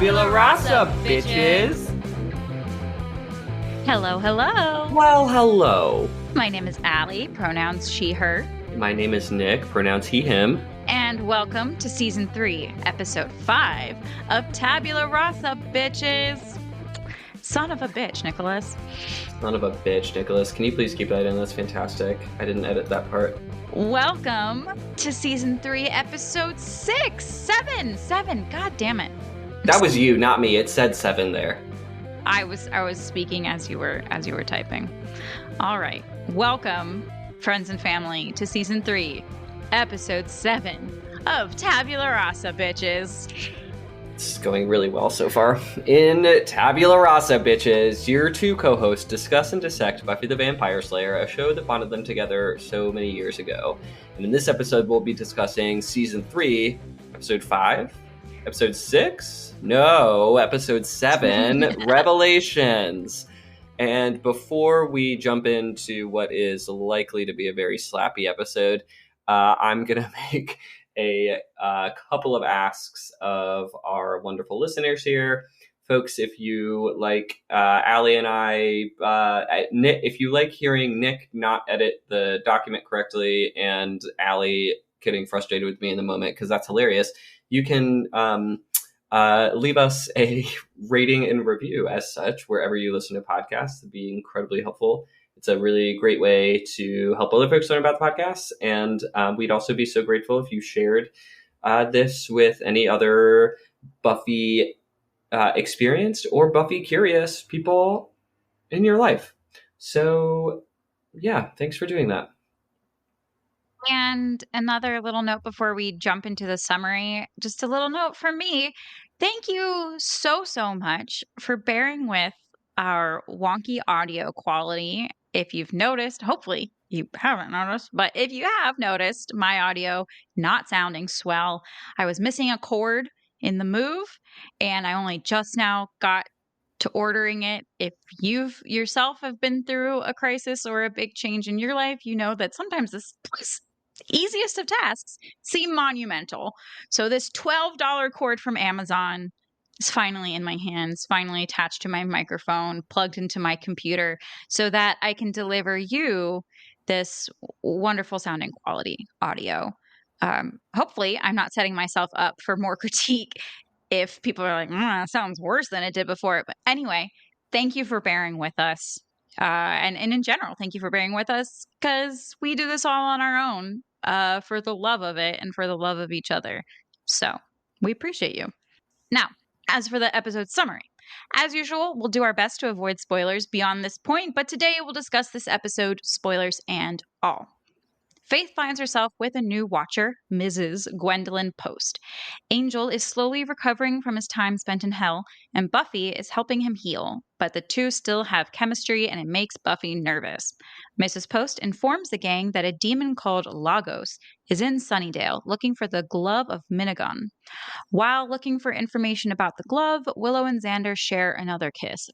Tabula rasa, bitches! Hello, hello. Well, hello. My name is Allie, pronouns she, her. My name is Nick, pronouns he, him. And welcome to Season 3, Episode 5 of Tabula Rasa, bitches. Son of a bitch, Nicholas. Son of a bitch, Nicholas. Can you please keep that in? That's fantastic. I didn't edit that part. Welcome to Season 3, Episode 6. Seven. God damn it. That was you, not me. It said 7 there. I was speaking as you were typing. All right. Welcome, friends and family, to Season 3, Episode 7 of Tabula Rasa, bitches. It's going really well so far. In Tabula Rasa, bitches, your two co-hosts discuss and dissect Buffy the Vampire Slayer, a show that bonded them together so many years ago. And in this episode, we'll be discussing Season 3, Episode 5, Episode 6? No, Episode 7, Revelations. And before we jump into what is likely to be a very slappy episode, I'm going to make a couple of asks of our wonderful listeners here. Folks, if you like Allie and I, Nick, if you like hearing Nick not edit the document correctly and Allie getting frustrated with me in the moment, because that's hilarious, you can leave us a rating and review as such wherever you listen to podcasts. It'd be incredibly helpful. It's a really great way to help other folks learn about the podcast. And we'd also be so grateful if you shared this with any other Buffy experienced or Buffy curious people in your life. So, yeah, thanks for doing that. And another little note before we jump into the summary, just a little note from me. Thank you so much for bearing with our wonky audio quality. If you've noticed, hopefully you haven't noticed, but if you have noticed my audio not sounding swell, I was missing a chord in the move and I only just now got to ordering it. If you've yourself have been through a crisis or a big change in your life, you know that sometimes this easiest of tasks seem monumental. So this $12 cord from Amazon is finally in my hands, finally attached to my microphone, plugged into my computer so that I can deliver you this wonderful sounding quality audio. Hopefully I'm not setting myself up for more critique if people are like, it sounds worse than it did before. But anyway, thank you for bearing with us. And in general, thank you for bearing with us because we do this all on our own for the love of it and for the love of each other. So we appreciate you. Now, as for the episode summary, as usual, we'll do our best to avoid spoilers beyond this point, but today we'll discuss this episode, spoilers and all. Faith finds herself with a new watcher, Mrs. Gwendolyn Post. Angel is slowly recovering from his time spent in hell, and Buffy is helping him heal, but the two still have chemistry and it makes Buffy nervous. Mrs. Post informs the gang that a demon called Lagos is in Sunnydale looking for the Glove of Myhnegon. While looking for information about the glove, Willow and Xander share another kiss.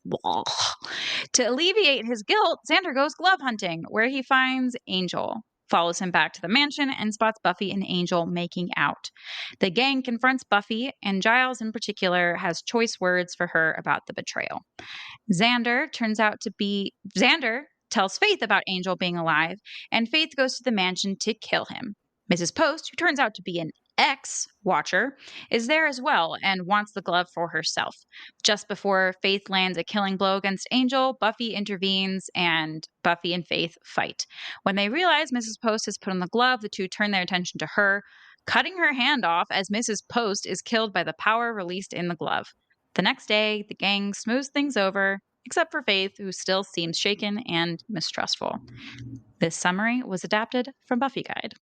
To alleviate his guilt, Xander goes glove hunting, where he finds Angel, follows him back to the mansion, and spots Buffy and Angel making out. The gang confronts Buffy, and Giles in particular has choice words for her about the betrayal. Xander tells Faith about Angel being alive, and Faith goes to the mansion to kill him. Mrs. Post, who turns out to be an ex-watcher, is there as well and wants the glove for herself. Just before Faith lands a killing blow against Angel, Buffy intervenes and Buffy and Faith fight. When they realize Mrs. Post has put on the glove, the two turn their attention to her, cutting her hand off as Mrs. Post is killed by the power released in the glove. The next day, the gang smooths things over, except for Faith, who still seems shaken and mistrustful. This summary was adapted from Buffy Guide.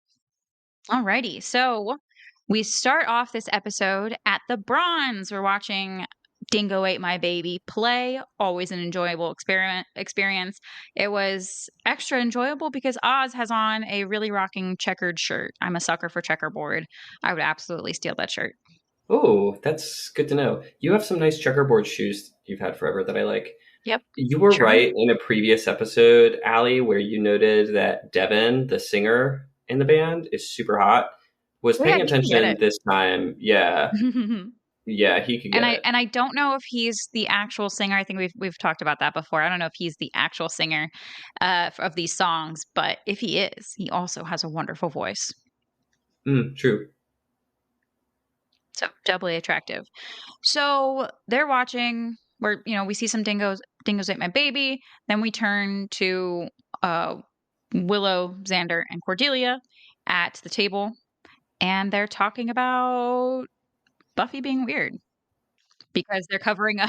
Alrighty, so we start off this episode at the Bronze. We're watching Dingo Ate My Baby play. Always an enjoyable experience. It was extra enjoyable because Oz has on a really rocking checkered shirt. I'm a sucker for checkerboard. I would absolutely steal that shirt. Oh, that's good to know. You have some nice checkerboard shoes you've had forever that I like. Yep. You were right in a previous episode, Allie, where you noted that Devin, the singer in the band, is super hot. Was paying attention this time. Yeah. Yeah, he could And get it. I don't know if he's the actual singer. I think we've talked about that before. I don't know if he's the actual singer of these songs, but if he is, he also has a wonderful voice. True. So doubly attractive. So they're watching where, we see some dingoes ate my baby. Then we turn to uh, Willow, Xander, and Cordelia at the table, and they're talking about Buffy being weird because they're covering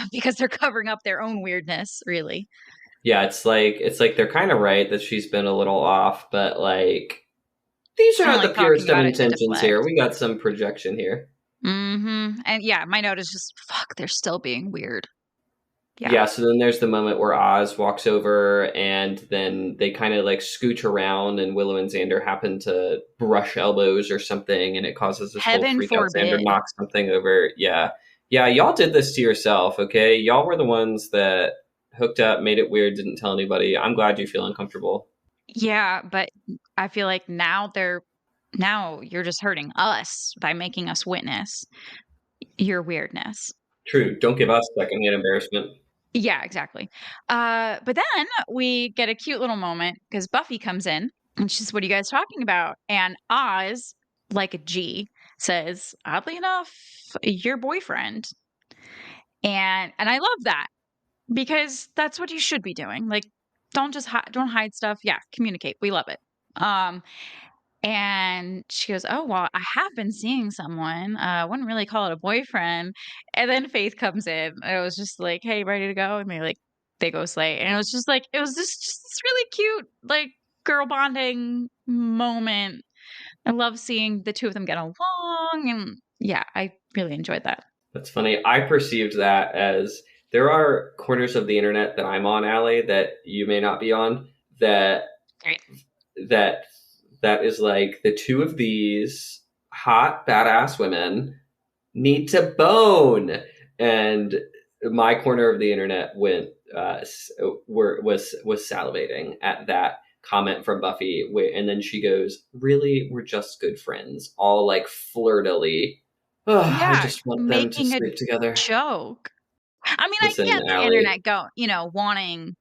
up their own weirdness, really. Yeah, it's like they're kind of right that she's been a little off, but like these are Kind of not the like talking purest of about it to intentions deflect. here. We got some projection here. And yeah, my note is just fuck, they're still being weird. Yeah. Yeah, so then there's the moment where Oz walks over and then they kind of like scooch around and Willow and Xander happen to brush elbows or something and it causes this whole Heaven freak out. Xander forbid. knocks something over. Yeah. Yeah, y'all did this to yourself, okay? Y'all were the ones that hooked up, made it weird, didn't tell anybody. I'm glad you feel uncomfortable. Yeah, but I feel like now you're just hurting us by making us witness your weirdness. True. Don't give us secondhand embarrassment. Yeah, exactly. But then we get a cute little moment because Buffy comes in and she's, "What are you guys talking about?" And Oz, like a G, says, "Oddly enough, your boyfriend." And I love that because that's what you should be doing. Like, don't hide stuff. Yeah, communicate. We love it. Um, And she goes, "Oh, well, I have been seeing someone. I wouldn't really call it a boyfriend." And then Faith comes in. And it was just like, "Hey, ready to go?" And they go slay. And it was just like, it was just this really cute, like, girl bonding moment. I love seeing the two of them get along. And yeah, I really enjoyed that. That's funny. I perceived that as there are corners of the internet that I'm on, Allie, that you may not be on, that Great. that that is like the two of these hot badass women need to bone, and my corner of the internet went was salivating at that comment from Buffy, and then she goes, "Really, we're just good friends," all like flirtily. Oh, I Yeah, just want them to making a sleep together. joke. I mean, I Listen, get the Allie, internet wanting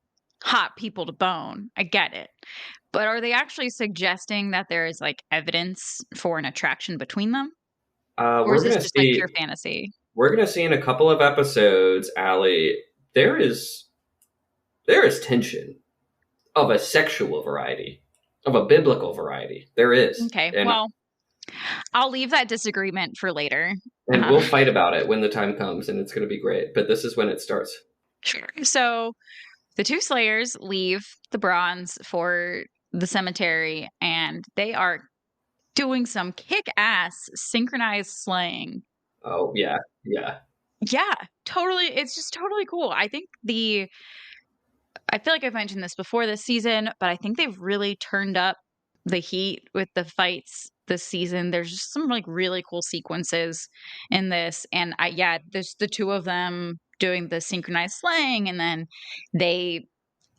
hot people to bone. I get it. But are they actually suggesting that there is like evidence for an attraction between them? Or is we're this gonna just like pure see. fantasy? We're gonna see in a couple of episodes, Allie. There is there is tension of a sexual variety, of a biblical variety. There is, Okay, and well, I'll leave that disagreement for later. and we'll fight about it when the time comes, and it's going to be great. But this is when it starts. Sure. So the two Slayers leave the bronze for the cemetery and they are doing some kick ass synchronized slaying. Oh yeah, yeah. Yeah, totally. It's just totally cool. I feel like I've mentioned this before this season, but I think they've really turned up the heat with the fights this season. There's just some like really cool sequences in this. And there's the two of them doing the synchronized slaying, and then they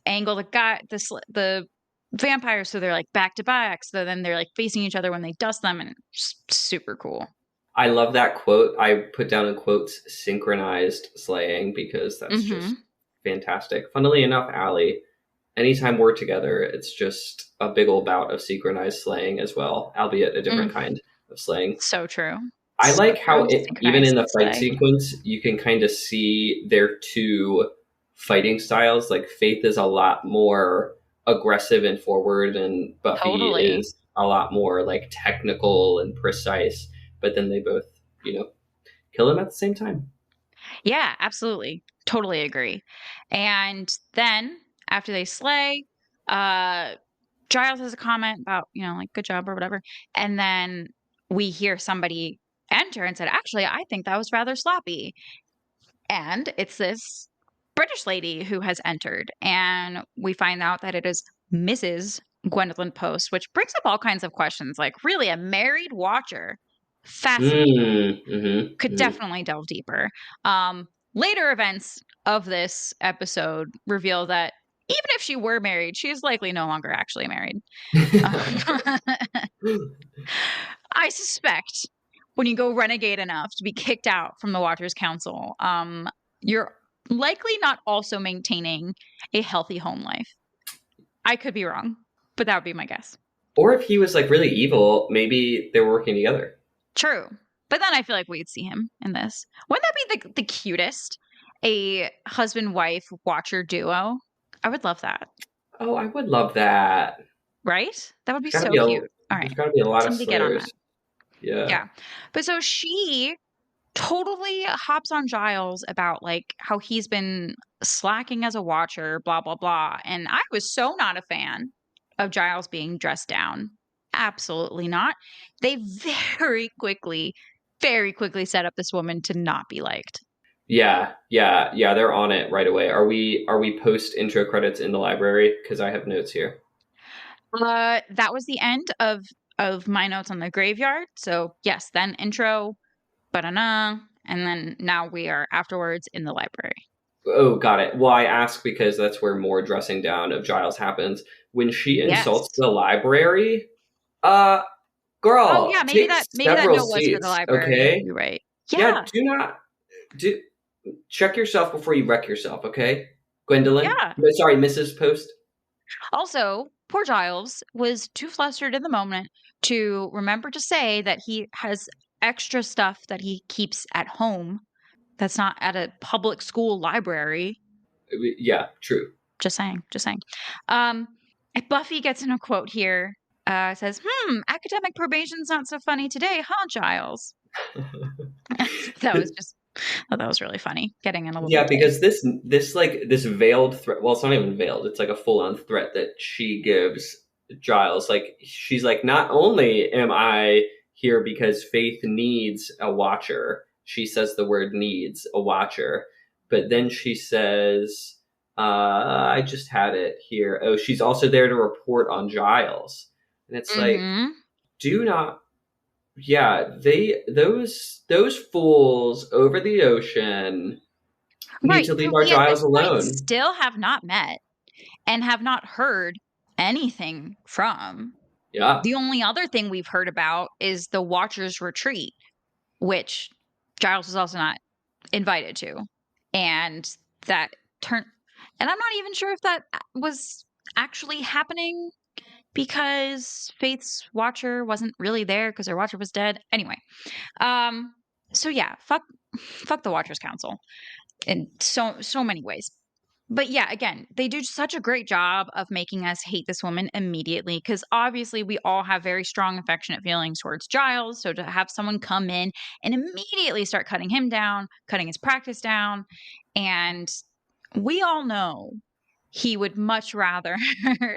angle the vampires so they're like back to back. So then they're like facing each other when they dust them, and it's just super cool. I love that quote. I put down in quotes synchronized slaying because that's just Hmm. fantastic. Funnily enough, Allie, anytime we're together, it's just a big old bout of synchronized slaying as well, albeit a different Mm, kind of slaying. so true. I So like how true. even in Synchronized the fight slay. sequence, you can kind of see their two fighting styles. Like Faith is a lot more aggressive and forward, and Buffy Totally. is a lot more like technical and precise. But then they both, you know, kill him at the same time. Yeah, absolutely. Totally agree. And then after they slay, uh Giles has a comment about, like good job or whatever. And then we hear somebody enter and said, "Actually, I think that was rather sloppy." And it's this British lady who has entered. And we find out that it is Mrs. Gwendolyn Post, which brings up all kinds of questions. Like, really, a married watcher? Fascinating. Could Mm-hmm. definitely delve deeper. Later events of this episode reveal that even if she were married, she is likely no longer actually married. Mm-hmm. I suspect when you go renegade enough to be kicked out from the Watchers Council, you're likely not also maintaining a healthy home life. I could be wrong, but that would be my guess. Or if he was like really evil, maybe they were working together. True. But then I feel like we'd see him in this. Wouldn't that be the cutest? A husband-wife watcher duo. I would love that. Oh, I would love that. Right? That would be There's gotta so be cute. All there's right. gotta be a lot of Somebody get on that. Slayers. Yeah. Yeah. But so she totally hops on Giles about like how he's been slacking as a watcher, blah, blah, blah. And I was so not a fan of Giles being dressed down. Absolutely not. They very quickly set up this woman to not be liked. Yeah. They're on it right away. Are we post intro credits in the library? Because I have notes here. That was the end of my notes on the graveyard. So yes, then intro, and then now we are afterwards in the library. Oh, got it. Well, I ask because that's where more dressing down of Giles happens. When she insults the library, girl, oh yeah, maybe take that several note was for the library. okay? You're right. Yeah, check yourself before you wreck yourself, okay? Gwendolyn? Yeah. Sorry, Mrs. Post. Also, poor Giles was too flustered in the moment to remember to say that he has extra stuff that he keeps at home that's not at a public school library. Yeah, true. Just saying. Buffy gets in a quote here. Says, academic probation's not so funny today, huh, Giles? That was really funny. Getting in a little bit. Because this veiled threat, well, it's not even veiled, it's like a full-on threat that she gives Giles. Like, she's like, not only am I here because Faith needs a watcher, she says the word needs a watcher, but then she says, I just had it here. Oh, she's also there to report on Giles. And it's like, do not. Yeah, those fools over the ocean need to leave our Giles alone. Still have not met and have not heard anything from. Yeah. The only other thing we've heard about is the Watchers Retreat, which Giles was also not invited to. And I'm not even sure if that was actually happening because Faith's watcher wasn't really there because her watcher was dead. Anyway, so yeah, fuck the Watchers Council in so many ways. But yeah, again, they do such a great job of making us hate this woman immediately because obviously we all have very strong affectionate feelings towards Giles. So to have someone come in and immediately start cutting him down, cutting his practice down, and we all know he would much rather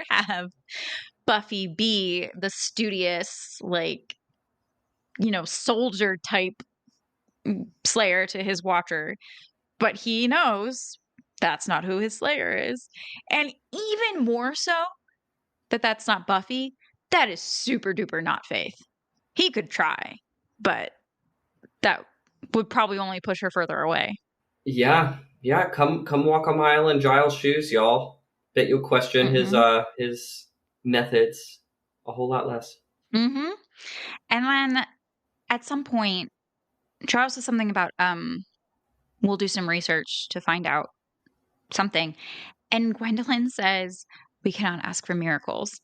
have Buffy be the studious, like, soldier type slayer to his watcher. But he knows that's not who his slayer is. And even more so that that's not Buffy, that is super duper not Faith. He could try, but that would probably only push her further away. Yeah. Come walk a mile in Giles' shoes, y'all. Bet you'll question his methods a whole lot less. And then at some point, Charles says something about we'll do some research to find out something. And Gwendolyn says, we cannot ask for miracles.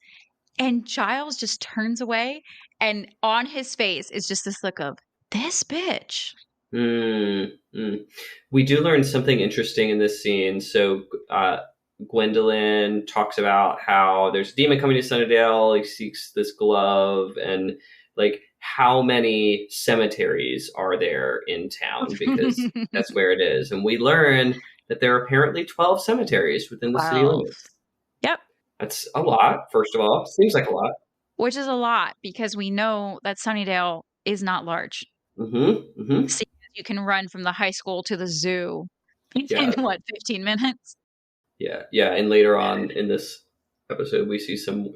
And Giles just turns away, and on his face is just this look of, this bitch. We do learn something interesting in this scene. So Gwendolyn talks about how there's a demon coming to Sunnydale. He seeks this glove, and like, how many cemeteries are there in town? Because that's where it is. And we learn that there are apparently 12 cemeteries within the city limits. Yep. That's a lot, first of all. Seems like a lot. Which is a lot, because we know that Sunnydale is not large. So you can run from the high school to the zoo in 15 minutes? Yeah. And later on in this episode, we see some,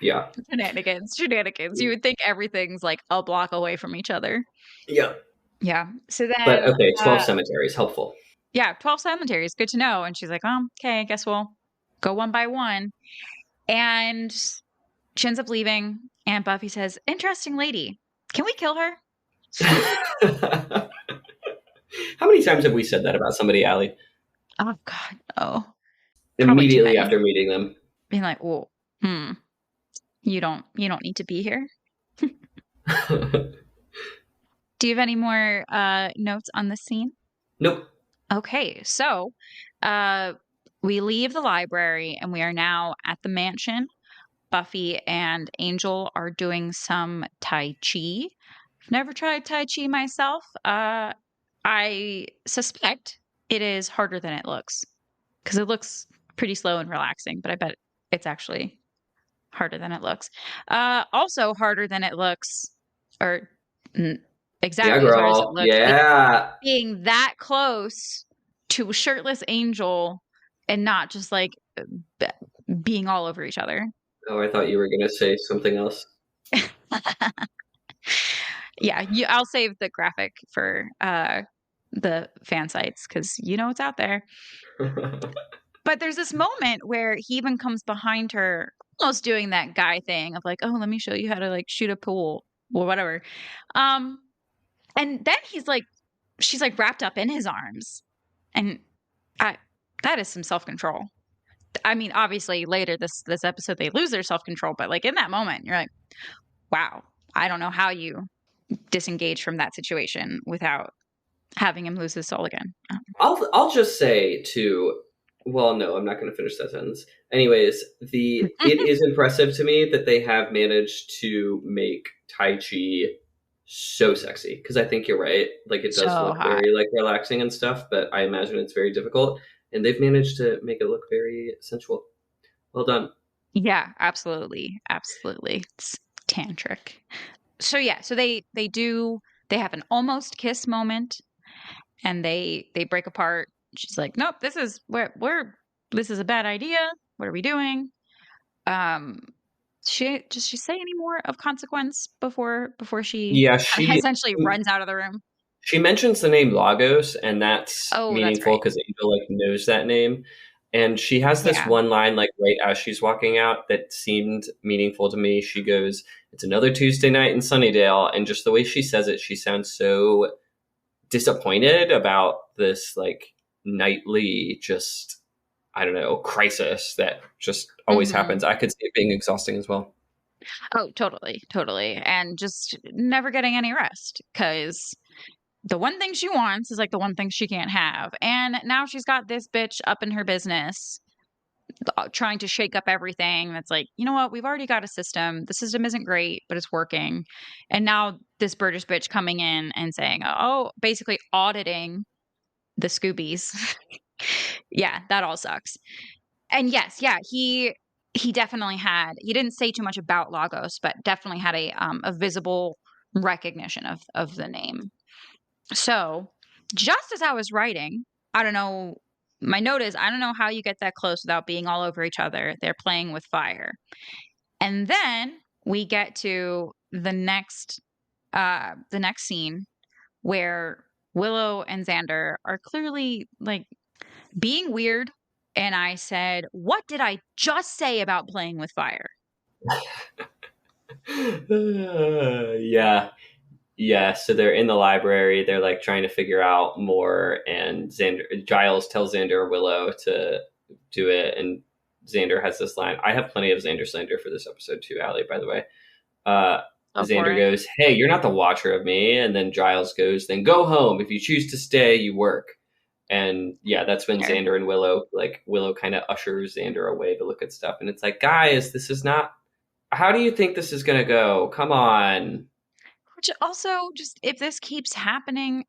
Shenanigans. You would think everything's like a block away from each other. Yeah. So then, but okay, 12 cemeteries, helpful. Yeah, 12 cemeteries, good to know. And she's like, okay, I guess we'll go one by one. And she ends up leaving, and Buffy says, interesting lady, can we kill her? How many times have we said that about somebody, Allie? Oh God, no. Probably too Immediately many. after meeting them. Being like, "Oh, you don't need to be here." Do you have any more notes on this scene? Nope. Okay, so uh, we leave the library and we are now at the mansion. Buffy and Angel are doing some Tai Chi. I've never tried Tai Chi myself. I suspect it is harder than it looks because it looks pretty slow and relaxing, but I bet it's actually harder than it looks. Also harder than it looks, or n- Yeah, exactly as hard as it girl. looks, is Yeah. being that close to a shirtless Angel and not just like b- being all over each other. Oh, I thought you were going to say something else. Yeah, I'll save the graphic for the fan sites because you know it's out there. But there's this moment where he even comes behind her, almost doing that guy thing of like, "Oh, let me show you how to like shoot a pool or whatever." Um, and then she's like wrapped up in his arms, and I that is some self control. I mean, obviously later this episode they lose their self control, but like in that moment, you're like, "Wow, I don't know how you disengage from that situation without having him lose his soul again." I'll just say too. Well, no, I'm not going to finish that sentence. Anyways, it is impressive to me that they have managed to make Tai Chi so sexy, because I think you're right. Like, it does So look hot. very like relaxing and stuff, but I imagine it's very difficult, and they've managed to make it look very sensual. Well done. Yeah, absolutely. Absolutely. It's tantric. So yeah, so they have an almost kiss moment and they break apart. She's like, "Nope, this is we're this is a bad idea. What are we doing?" Um does she say any more of consequence before she Yeah, essentially runs out of the room? she mentions the name Lagos, and that's Oh, that's meaningful right. because Angel like knows that name. And she has this Yeah. one line like right as she's walking out that seemed meaningful to me. She goes, "It's another Tuesday night in Sunnydale," and just the way she says it, she sounds so disappointed about this like nightly just I don't know crisis that just always Mhm. happens. I could see it being exhausting as well. Oh, totally, totally. And just never getting any rest because the one thing she wants is like the one thing she can't have. And now she's got this bitch up in her business trying to shake up everything. That's like, you know what? We've already got a system. The system isn't great, but it's working. And now this British bitch coming in and saying, oh, basically auditing the Scoobies. Yeah, that all sucks. And yes, yeah, he definitely had. He didn't say too much about Lagos, but definitely had a visible recognition of the name. So, just as I was writing, I don't know, my note is I don't know how you get that close without being all over each other. They're playing with fire. And then we get to the next scene where Willow and Xander are clearly like being weird. And I said, "What did I just say about playing with fire?" Yeah. Yeah, so they're in the library. They're like trying to figure out more, and Giles tells Xander and Willow to do it, and Xander has this line. I have plenty of Xander slander for this episode too, Allie. By the way, uh, Go for Xander it. goes, "Hey, you're not the watcher of me," and then Giles goes, "Then go home. If you choose to stay, you work." And yeah, that's when Fair. Xander and Willow kind of ushers Xander away to look at stuff, and it's like, guys, this is not. How do you think this is gonna go? Come on. Which also, just if this keeps happening,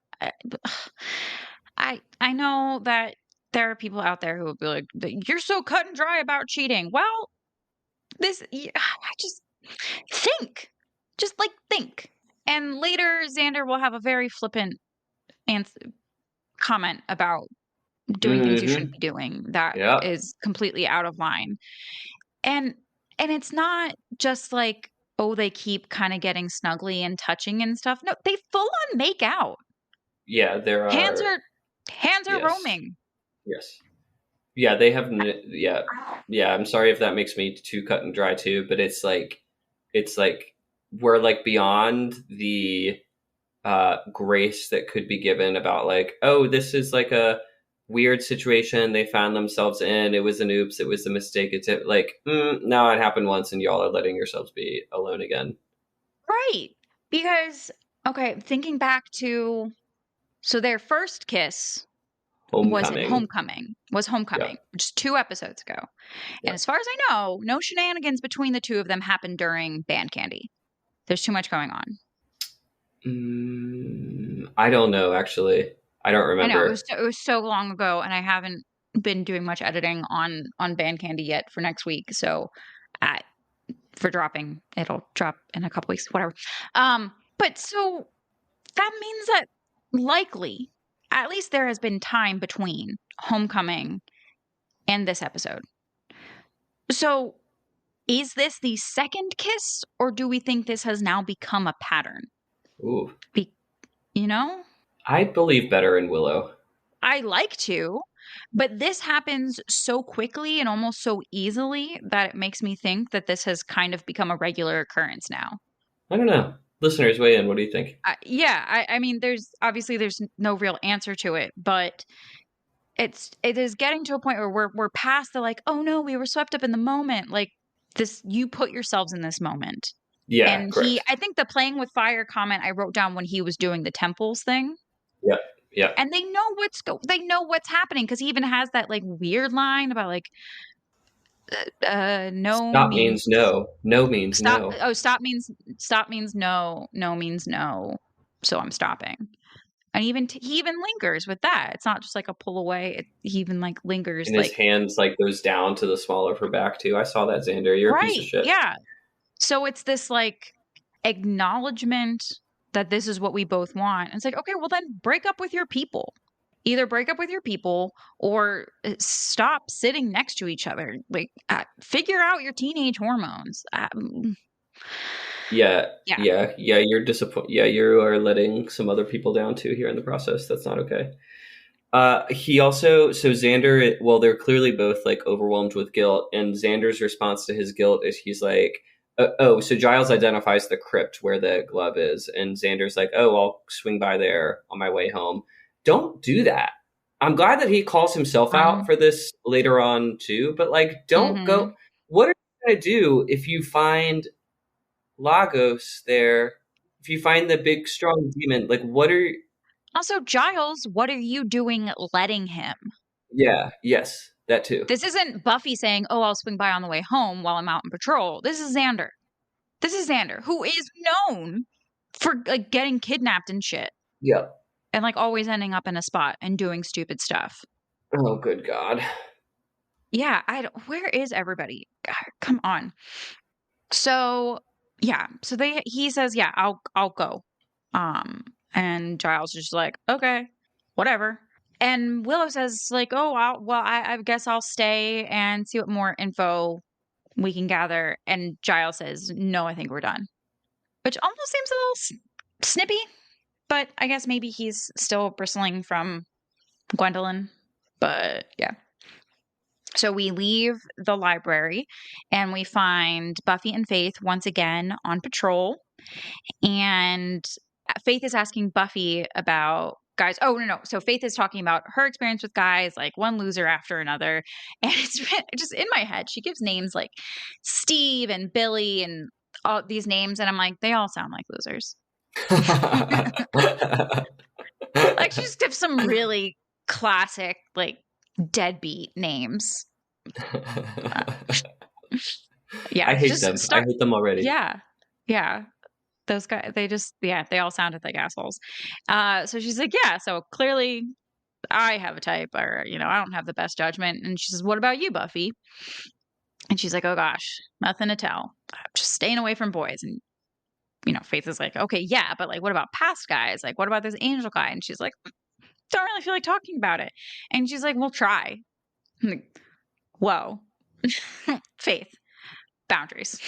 I know that there are people out there who will be like, "You're so cut and dry about cheating." Well, I just think, just like think. And later, Xander will have a very flippant ans comment about doing things you shouldn't Mm-hmm. be doing that Yep. is completely out of line. And it's not just like, oh, they keep kind of getting snuggly and touching and stuff. No, they full on make out. Yeah, there Hands are. are hands are Yes. roaming. Yes. Yeah, they have. Yeah. Yeah. I'm sorry if that makes me too cut and dry too, but it's like we're like beyond the grace that could be given about like, oh, this is like a weird situation they found themselves in. It was an oops. It was a mistake. It's like, now it happened once, and y'all are letting yourselves be alone again. Right. Because, okay, thinking back to, so their first kiss was in Homecoming. Homecoming, was Homecoming, Yep. just 2 episodes ago. And Yep. as far as I know, no shenanigans between the two of them happened during Band Candy. There's too much going on. I don't know, actually. I don't I know remember. it was so long ago, and I haven't been doing much editing on Band Candy yet for next week. So, uh, for dropping, it'll drop in a couple weeks, whatever. But so that means that likely, at least there has been time between Homecoming and this episode. So, is this the second kiss, or do we think this has now become a pattern? Ooh. Be- you know? I believe better in Willow. I like to, but this happens so quickly and almost so easily that it makes me think that this has kind of become a regular occurrence now. I don't know. Listeners, weigh in. What do you think? Yeah, I mean, there's no real answer to it, but it is getting to a point where we're past the like, oh no, we were swept up in the moment. Like this, you put yourselves in this moment. Yeah, And correct. I think the playing with fire comment I wrote down when he was doing the temples thing. Yep. Yep. And they know what's happening because he even has that like weird line about like no Stop means means no. No means stop. no. Oh, stop means no. No means no. So I'm stopping. And even he even lingers with that. It's not just like a pull away. He even like lingers And his like hands like goes down to the small of her back too. I saw that, Xander. You're a piece of right. shit. Yeah. So it's this like acknowledgement that this is what we both want. And it's like, okay, well then break up with your people. Either break up with your people or stop sitting next to each other. Like, figure out your teenage hormones. Yeah, Yeah. yeah. You're disappointed. Yeah, you are letting some other people down too here in the process. That's not okay. He also, so Xander, well, they're clearly both like overwhelmed with guilt, and Xander's response to his guilt is he's like, oh, so Giles identifies the crypt where the glove is, and Xander's like, oh, I'll swing by there on my way home. Don't do that. I'm glad that he calls himself out for this later on too, but like, don't Mm-hmm. go. What are you gonna do if you find Lagos there? If you find the big strong demon, like, what are? Also, Giles, what are you doing letting him? Yeah, yes, that too. This isn't Buffy saying, oh, I'll swing by on the way home while I'm out on patrol. This is Xander. This is Xander, who is known for like getting kidnapped and shit. Yep. And like always ending up in a spot and doing stupid stuff. Oh, good God. Yeah, where is everybody? God, come on. So, yeah, so he says, "Yeah, I'll go." And Giles is just like, "Okay, whatever." And Willow says like, "Oh, I guess I'll stay and see what more info we can gather." And Giles says, "No, I think we're done." Which almost seems a little snippy, but I guess maybe he's still bristling from Gwendolyn. But yeah. So we leave the library and we find Buffy and Faith once again on patrol. And Faith is asking Buffy about guys. Oh, no, no. So Faith is talking about her experience with guys, like one loser after another. And it's just in my head. She gives names like Steve and Billy and all these names. And I'm like, they all sound like losers. Like she just gives some really classic, like deadbeat names. Yeah, I hate just them. I start. hate them already. Yeah, yeah. Those guys, they all sounded like assholes. So she's like, yeah. So clearly, I have a type, or I don't have the best judgment. And she says, what about you, Buffy? And she's like, oh gosh, nothing to tell. I'm just staying away from boys. And Faith is like, okay, yeah, but like, what about past guys? Like, what about this angel guy? And she's like, don't really feel like talking about it. And she's like, we'll try. I'm like, whoa, Faith, boundaries.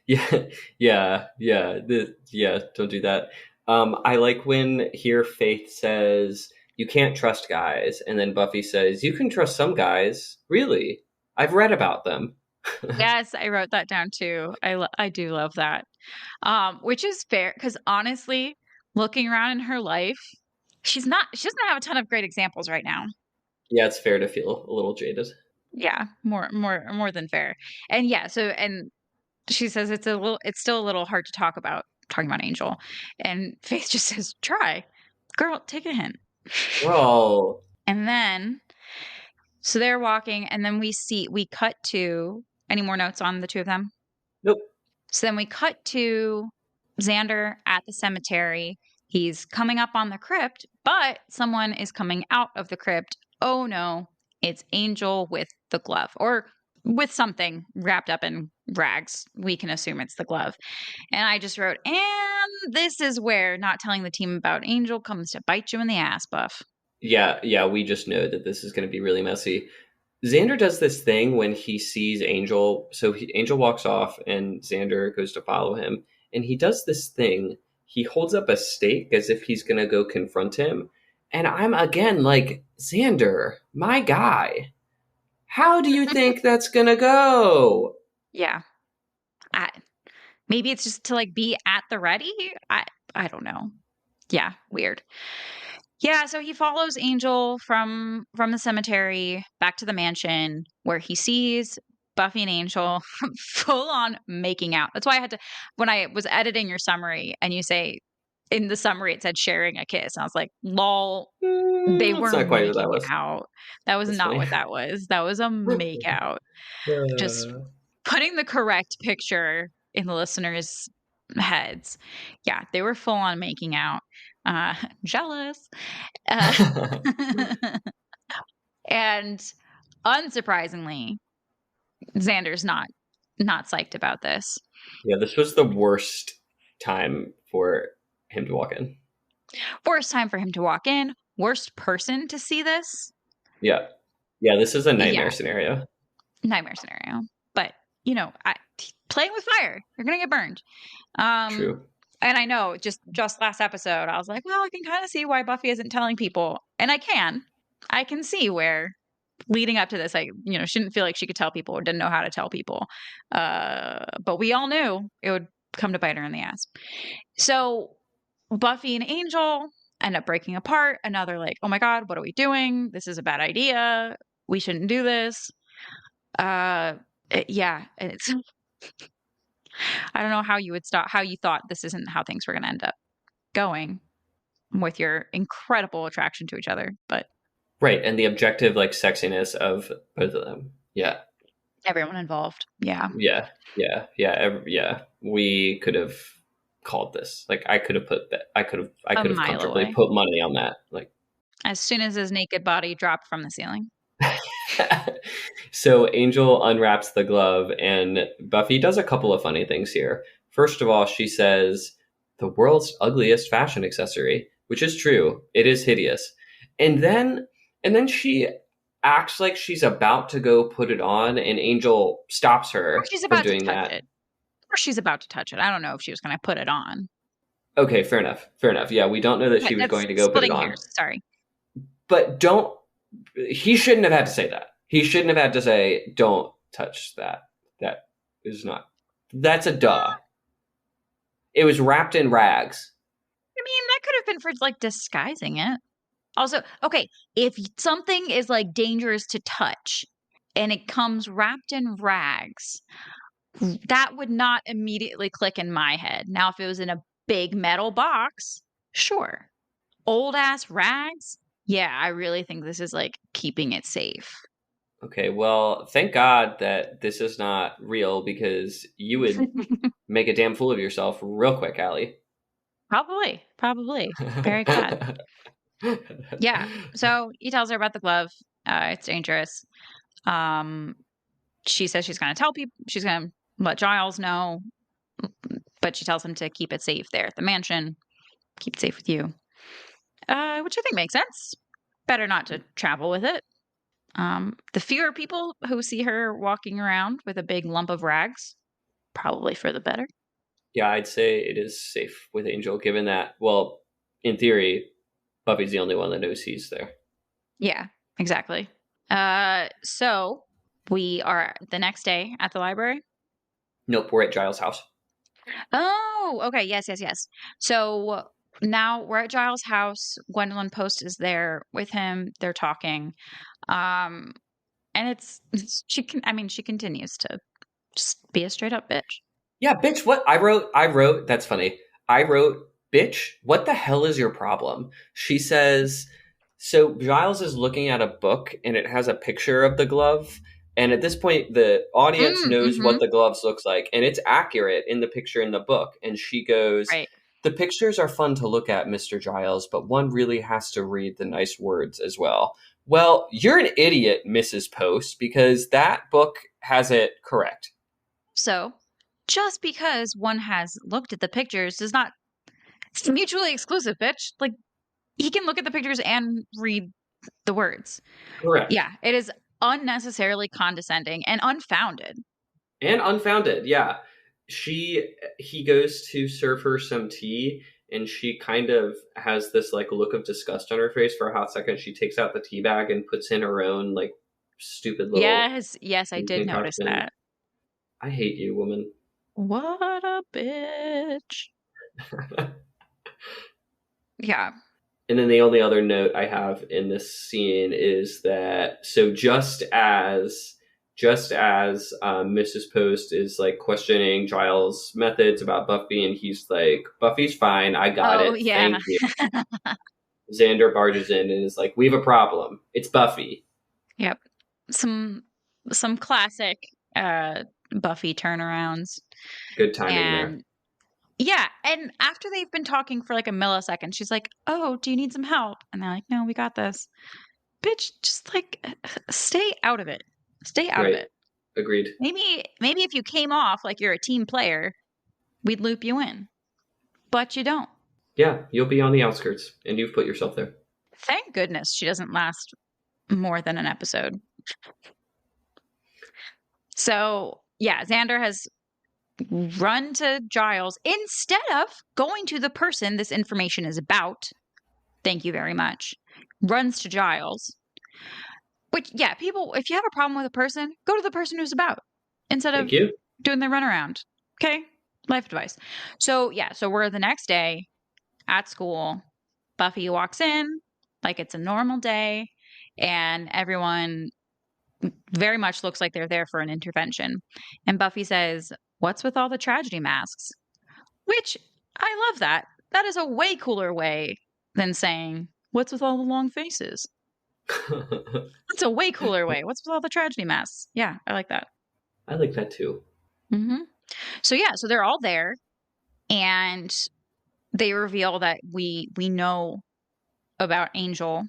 Yeah, yeah. Don't do that. I like when here Faith says you can't trust guys, and then Buffy says you can trust some guys. Really, I've read about them. Yes, I wrote that down too. I do love that. Which is fair because honestly, looking around in her life. She doesn't have a ton of great examples right now. Yeah, it's fair to feel a little jaded. Yeah, more than fair. And yeah, and she says it's still a little hard to talking about Angel. And Faith just says, "Try. Girl, take a hint." Well, And then so they're walking and then we cut to any more notes on the two of them? nope. So then we cut to Xander at the cemetery. He's coming up on the crypt, but someone is coming out of the crypt. Oh no, it's Angel with the glove or with something wrapped up in rags. We can assume it's the glove. And I just wrote, and this is where not telling the team about Angel comes to bite you in the ass, Buff. Yeah, we just know that this is going to be really messy. Xander does this thing when he sees Angel. So Angel walks off and Xander goes to follow him. And he does this thing. He holds up a stake as if he's going to go confront him. And I'm again like, Xander, my guy, how do you think that's going to go? Yeah. Maybe it's just to like be at the ready. I don't know. Yeah, weird. Yeah, so he follows Angel from the cemetery back to the mansion where he sees Buffy and Angel full on making out. That's why I had to when I was editing your summary and you say in the summary it said sharing a kiss. I was like, lol, they That's were not quite what that making was. out. That was That's not funny. what that was. That was a make out. Just putting the correct picture in the listeners' heads. Yeah, they were full on making out. Jealous. Uh, and unsurprisingly, Xander's not psyched about this. Yeah, this was the worst time for him to walk in. Worst time for him to walk in. Worst person to see this. Yeah. Yeah, this is a nightmare Yeah, scenario. nightmare scenario. But playing with fire, you're gonna get burned. True. And I know just last episode, I was like, well, I can kind of see why Buffy isn't telling people, and I can see where leading up to this, I shouldn't feel like she could tell people or didn't know how to tell people. But we all knew it would come to bite her in the ass. So Buffy and Angel end up breaking apart. Another like, oh my God, what are we doing? This is a bad idea. We shouldn't do this. Yeah, it's. I don't know how you would stop. How you thought this isn't how things were going to end up going with your incredible attraction to each other, but Right, and the objective like sexiness of both of them. Yeah. everyone involved. Yeah. Yeah. We could have called this. Like I could have put that. I could A have mile comfortably away. put money on that. Like As soon as his naked body dropped from the ceiling. So Angel unwraps the glove, and Buffy does a couple of funny things here. First of all, she says the world's ugliest fashion accessory, which is true. It is hideous. And then she acts like she's about to go put it on, and Angel stops Or her she's from about to doing touch that. it. Or she's about to touch it. I don't know if she was going to put it on. Okay, fair enough. Fair enough. Yeah, we don't know that she was That's going to go put it splitting on. hairs. Sorry. But don't. He shouldn't have had to say that. He shouldn't have had to say, "Don't touch that." That is not. That's a duh. It was wrapped in rags. I mean, that could have been for like disguising it. Also, okay, if something is like dangerous to touch and it comes wrapped in rags, that would not immediately click in my head. Now, if it was in a big metal box, sure. Old ass rags? Yeah, I really think this is like keeping it safe. Okay, well, thank God that this is not real because you would make a damn fool of yourself real quick, Allie. Probably. Very glad. Yeah. So he tells her about the glove. It's dangerous. She says she's going to tell people, she's going to let Giles know, but she tells him to keep it safe there at the mansion. Keep it safe with you. Which I think makes sense. Better not to travel with it. The fewer people who see her walking around with a big lump of rags, probably for the better. Yeah, I'd say it is safe with Angel, given that, well, in theory, Buffy's the only one that knows he's there. Yeah, exactly. So we are the next day at the library. Nope, we're at Giles' house. Oh, okay. Yes. So now we're at Giles' house. Gwendolyn Post is there with him. They're talking. Um, and she continues to just be a straight up bitch. Yeah, bitch, what? I wrote, that's funny. I wrote, bitch, what the hell is your problem? She says, so Giles is looking at a book and it has a picture of the glove. And at this point, the audience knows Mm-hmm. what the gloves looks like, and it's accurate in the picture in the book. And she goes, Right. the pictures are fun to look at, Mr. Giles, but one really has to read the nice words as well. Well, you're an idiot, Mrs. Post, because that book has it correct. So just because one has looked at the pictures does not, it's mutually exclusive, bitch. Like, he can look at the pictures and read the words. Correct. Yeah, it is unnecessarily condescending and unfounded. And unfounded, yeah. He goes to serve her some tea, and she kind of has this like look of disgust on her face for a hot second. She takes out the tea bag and puts in her own like stupid little Yes, yes, I tea did notice concoction. that. I hate you, woman. What a bitch. Yeah. And then the only other note I have in this scene is that so just as Mrs. Post is like questioning Giles' methods about Buffy, and he's like, "Buffy's fine, I got Oh, it, yeah. thank you." Xander barges in and is like, "We have a problem. It's Buffy." Yep. Some some classic Buffy turnarounds. Good timing there. And yeah, and after they've been talking for like a millisecond, she's like, "Oh, do you need some help?" And they're like, "No, we got this." Bitch, just like stay out of it. Stay out of Right. it. Agreed. Maybe if you came off like you're a team player, we'd loop you in. But you don't. Yeah, you'll be on the outskirts, and you've put yourself there. Thank goodness she doesn't last more than an episode. So, yeah, Xander has run to Giles instead of going to the person this information is about. Thank you very much. Runs to Giles. Which, yeah, people, if you have a problem with a person, go to the person who's about instead Thank of you. doing the runaround. Okay? Life advice. So, yeah, so we're the next day at school. Buffy walks in like it's a normal day, and everyone very much looks like they're there for an intervention. And Buffy says, "What's with all the tragedy masks?" Which I love that. That is a way cooler way than saying, "What's with all the long faces?" That's a way cooler way. What's with all the tragedy masks? Yeah, I like that. I like that too. Hmm. So yeah, so they're all there, and they reveal that we know about Angel,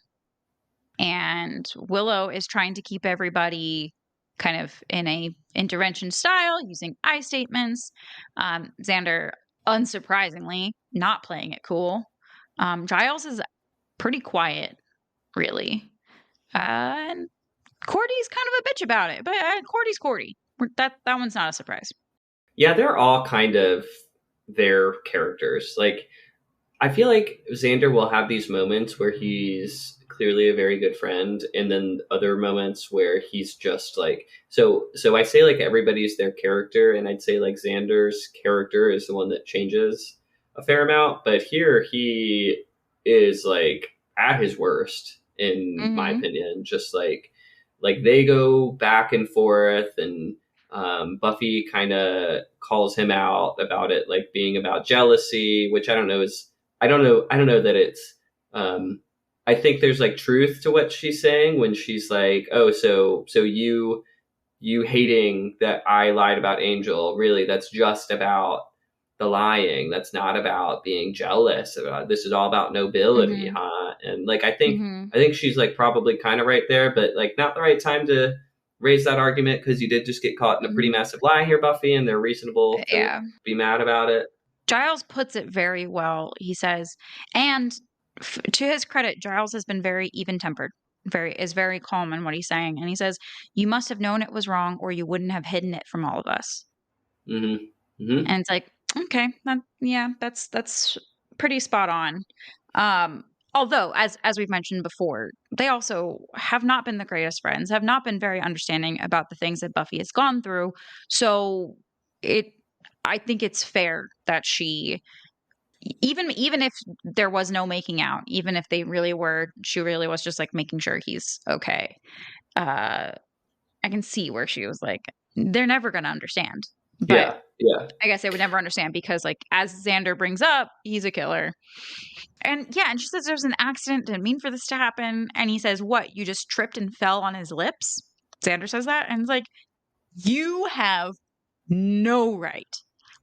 and Willow is trying to keep everybody kind of in a intervention style using I statements. Xander, unsurprisingly, not playing it cool. Giles is pretty quiet, really. And Cordy's kind of a bitch about it, but Cordy's Cordy. That one's not a surprise. Yeah, they're all kind of their characters. Like, I feel like Xander will have these moments where he's clearly a very good friend, and then other moments where he's just like so I say like everybody's their character, and I'd say like Xander's character is the one that changes a fair amount, but here he is like at his worst in my Mm-hmm. opinion, just like they go back and forth, and Buffy kind of calls him out about it like being about jealousy, which I don't know is I don't know that it's I think there's like truth to what she's saying when she's like, "Oh, so you hating that I lied about Angel, really that's just about the lying. That's not about being jealous. About this is all about nobility, Mm-hmm. huh?" And like Mm-hmm. I think she's like probably kind of right there, but like not the right time to raise that argument because you did just get caught in a pretty Mm-hmm. massive lie here, Buffy, and they're reasonable to Yeah. be mad about it. Giles puts it very well, he says. And to his credit, Giles has been very even-tempered, very calm in what he's saying. And he says, "You must have known it was wrong, or you wouldn't have hidden it from all of us." Mm-hmm. Mm-hmm. And it's like, okay, yeah, that's pretty spot on. Um, Although, as we've mentioned before, they also have not been the greatest friends, have not been very understanding about the things that Buffy has gone through. So it, I think it's fair that she even if there was no making out, even if she really was just like making sure he's okay. Uh, I can see where she was like, they're never going to understand. But Yeah, yeah, I guess they would never understand because, like, as Xander brings up, he's a killer. And yeah, and she says there's an accident, didn't mean for this to happen. And he says, what? You just tripped and fell on his lips? Xander says that. And it's like, you have no right.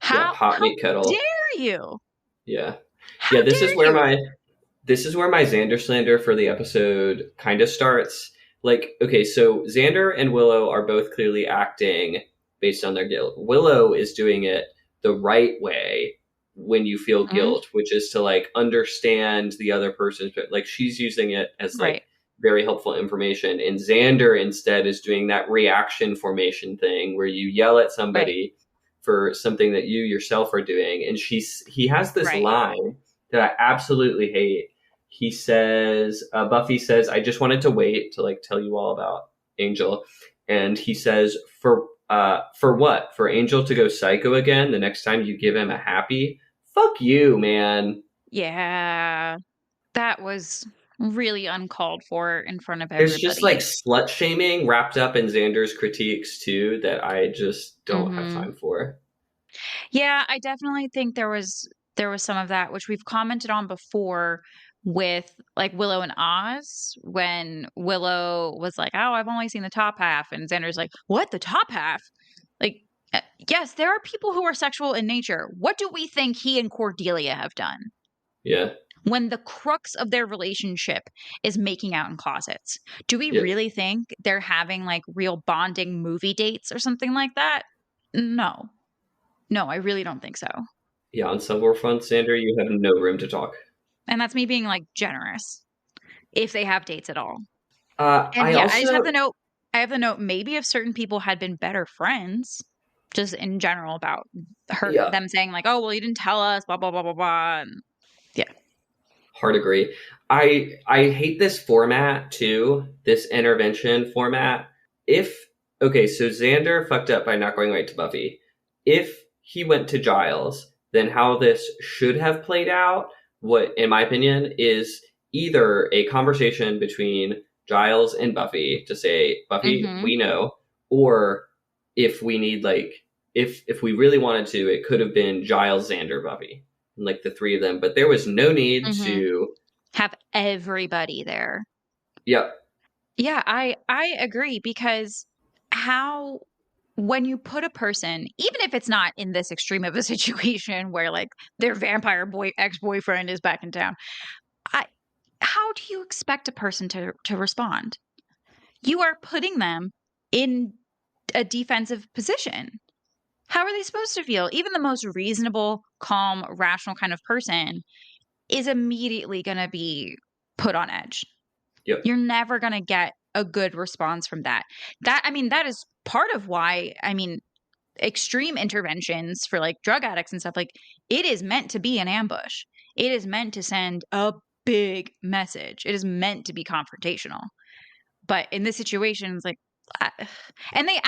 yeah. Hot How meat kettle. dare you? Yeah, How yeah. This is dare where you? my Xander slander for the episode kind of starts. Like, okay, so Xander and Willow are both clearly acting based on their guilt. Willow is doing it the right way when you feel Mhm. guilt, which is to like understand the other person's, but like she's using it as Right, like very helpful information. And Xander instead is doing that reaction formation thing where you yell at right, somebody for something that you yourself are doing. And he has this right. line that I absolutely hate. He says, Buffy says, I just wanted to wait to like tell you all about Angel. And he says, for what? For Angel to go psycho again the next time you give him a happy? Fuck you, man. Yeah, that was really uncalled for in front of There's just like everybody. slut shaming wrapped up in Xander's critiques too that I just don't have Hmm. time for. Yeah, I definitely think there was some of that, which we've commented on before with like Willow and Oz, when Willow was like, "Oh, I've only seen the top half," and Xander's like, "What? The top half?" Like, yes, there are people who are sexual in nature. What do we think he and Cordelia have done Yeah. when the crux of their relationship is making out in closets? Do we Yep. really think they're having like real bonding movie dates or something like that? No. No, I really don't think so. Yeah, on several fronts, Xander, you have no room to talk. And that's me being like generous if they have dates at all. And I yeah, I just have also, the note. I have the note. Maybe if certain people had been better friends, just in general about yeah, them saying like, "Oh, well, you didn't tell us," blah blah blah blah blah. And yeah. hard agree. I hate this format too, this intervention format. If okay, so Xander fucked up by not going right to Buffy. If he went to Giles, then how this should have played out, what in my opinion is either a conversation between Giles and Buffy to say, Buffy, Mm-hmm. we know, or if we need like if we really wanted to, it could have been Giles, Xander, Buffy, like the three of them. But there was no need Mm-hmm. to. Have everybody there. Yep. Yeah, I agree because how when you put a person, even if it's not in this extreme of a situation where like their vampire boy ex-boyfriend is back in town, I how do you expect a person to respond? You are putting them in a defensive position. How are they supposed to feel? Even the most reasonable, calm, rational kind of person is immediately going to be put on edge. Yep. You're never going to get a good response from that. I mean, that is part of why, I mean, extreme interventions for like drug addicts and stuff, like it is meant to be an ambush. It is meant to send a big message. It is meant to be confrontational. But in this situation, it's like, and they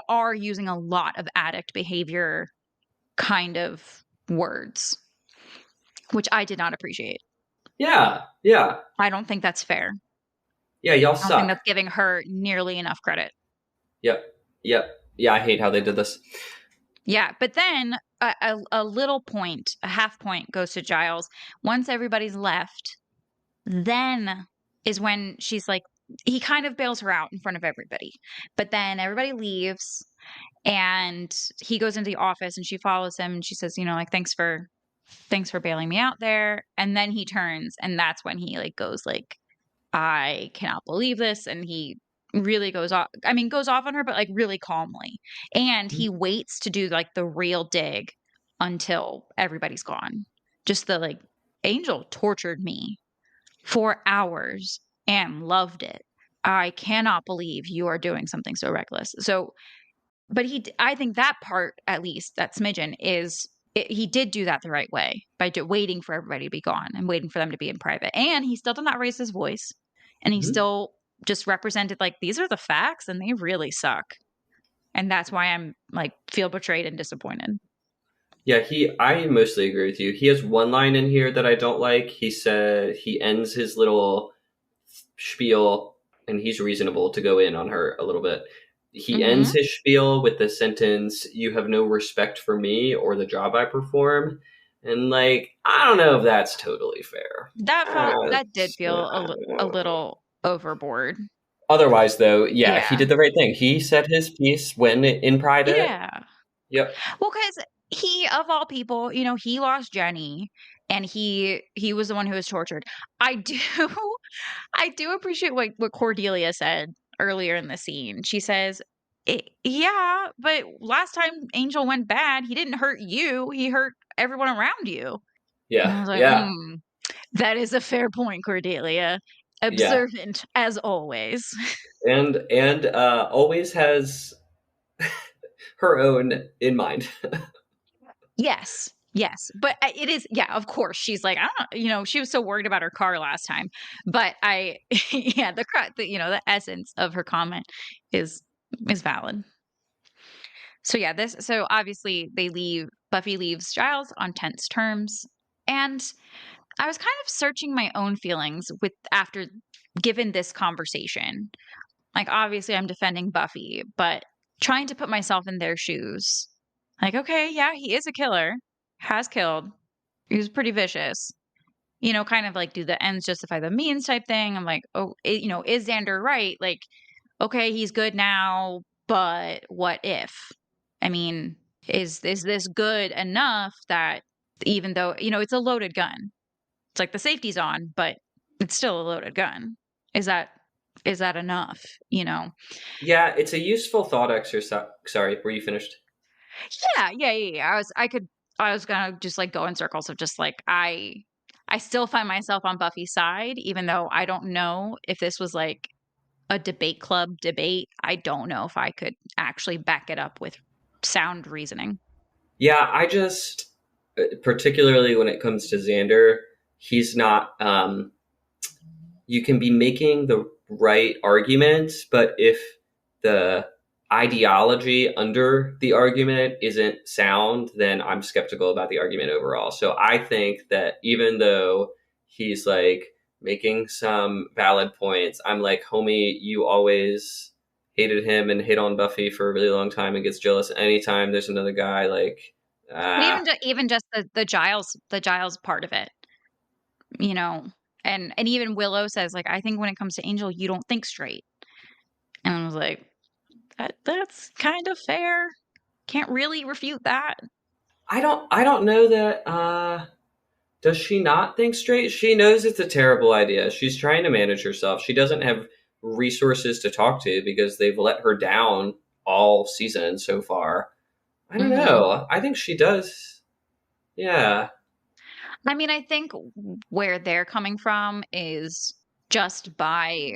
are using a lot of addict behavior kind of words, which I did not appreciate. Yeah. Yeah. I don't think that's fair. Yeah. Y'all I don't think suck. that's giving her nearly enough credit. Yep. Yep. Yeah. I hate how they did this. Yeah, but then a little point, a half point goes to Giles. Once everybody's left, then is when she's like, he kind of bails her out in front of everybody. But then everybody leaves and he goes into the office and she follows him and she says, you know, like thanks for bailing me out there. And then he turns and that's when he like goes like, I cannot believe this. And he really goes off. I mean, goes off on her, but like really calmly. And he waits to do like the real dig until everybody's gone. Just the like, Angel tortured me for hours and loved it. I cannot believe you are doing something so reckless. So, but I think that part, at least, that smidgen he did do that the right way by waiting for everybody to be gone and waiting for them to be in private. And he still did not raise his voice. And he Mhm. still just represented like, these are the facts and they really suck. And that's why I'm like, feel betrayed and disappointed. Yeah, I mostly agree with you. He has one line in here that I don't like. He said he ends his little spiel, and he's reasonable to go in on her a little bit. He Mm-hmm. ends his spiel with the sentence, "You have no respect for me or the job I perform." And like, I don't know if that's totally fair. That did feel a little overboard. Otherwise, though, yeah, he Yeah. did the right thing. He said his piece when in private. Yeah. Yep. Well, because he, of all people, he lost Jenny, and he was the one who was tortured. I do I do appreciate what Cordelia said earlier in the scene. She says, Yeah, but last time Angel went bad, he didn't hurt you. He hurt everyone around you." And I Yeah. was like, Yeah. that is a fair point, Cordelia. Yeah. Observant as always." And always has her own in mind. Yes. Yes. But it is, yeah, of course. She's like, I don't, she was so worried about her car last time. But yeah, the essence of her comment is is valid. So yeah, so obviously Buffy leaves Giles on tense terms. And I was kind of searching my own feelings after given this conversation. Like, obviously I'm defending Buffy, but trying to put myself in their shoes. Like, okay, yeah, he is a killer, has killed. He was pretty vicious. Kind of like, do the ends justify the means type thing. I'm like, oh, is Xander right? Like, okay, he's good now, but what if? I mean, is this good enough that even though, it's a loaded gun, it's like the safety's on, but it's still a loaded gun. Is that is that enough? You know? Yeah, it's a useful thought exercise. Sorry, were you finished? Yeah. I was gonna just like go in circles of just like I still find myself on Buffy's side, even though I don't know if this was like a debate club debate. I don't know if I could actually back it up with sound reasoning. Yeah, I just, particularly when it comes to Xander, he's not. You can be making the right arguments, but if the ideology under the argument isn't sound, then I'm skeptical about the argument overall. So I think that even though he's like making some valid points, I'm like, homie, you always hated him and hate on Buffy for a really long time and gets jealous anytime there's another guy. Like, But ah, even just the Giles part of it, you know, and even Willow says like, I think when it comes to Angel, you don't think straight. And I was like, that's kind of fair. Can't really refute that. I don't know that. Does she not think straight? She knows it's a terrible idea. She's trying to manage herself. She doesn't have resources to talk to because they've let her down all season so far. I don't Hmm. know. I think she does. Yeah. I mean, I think where they're coming from is just by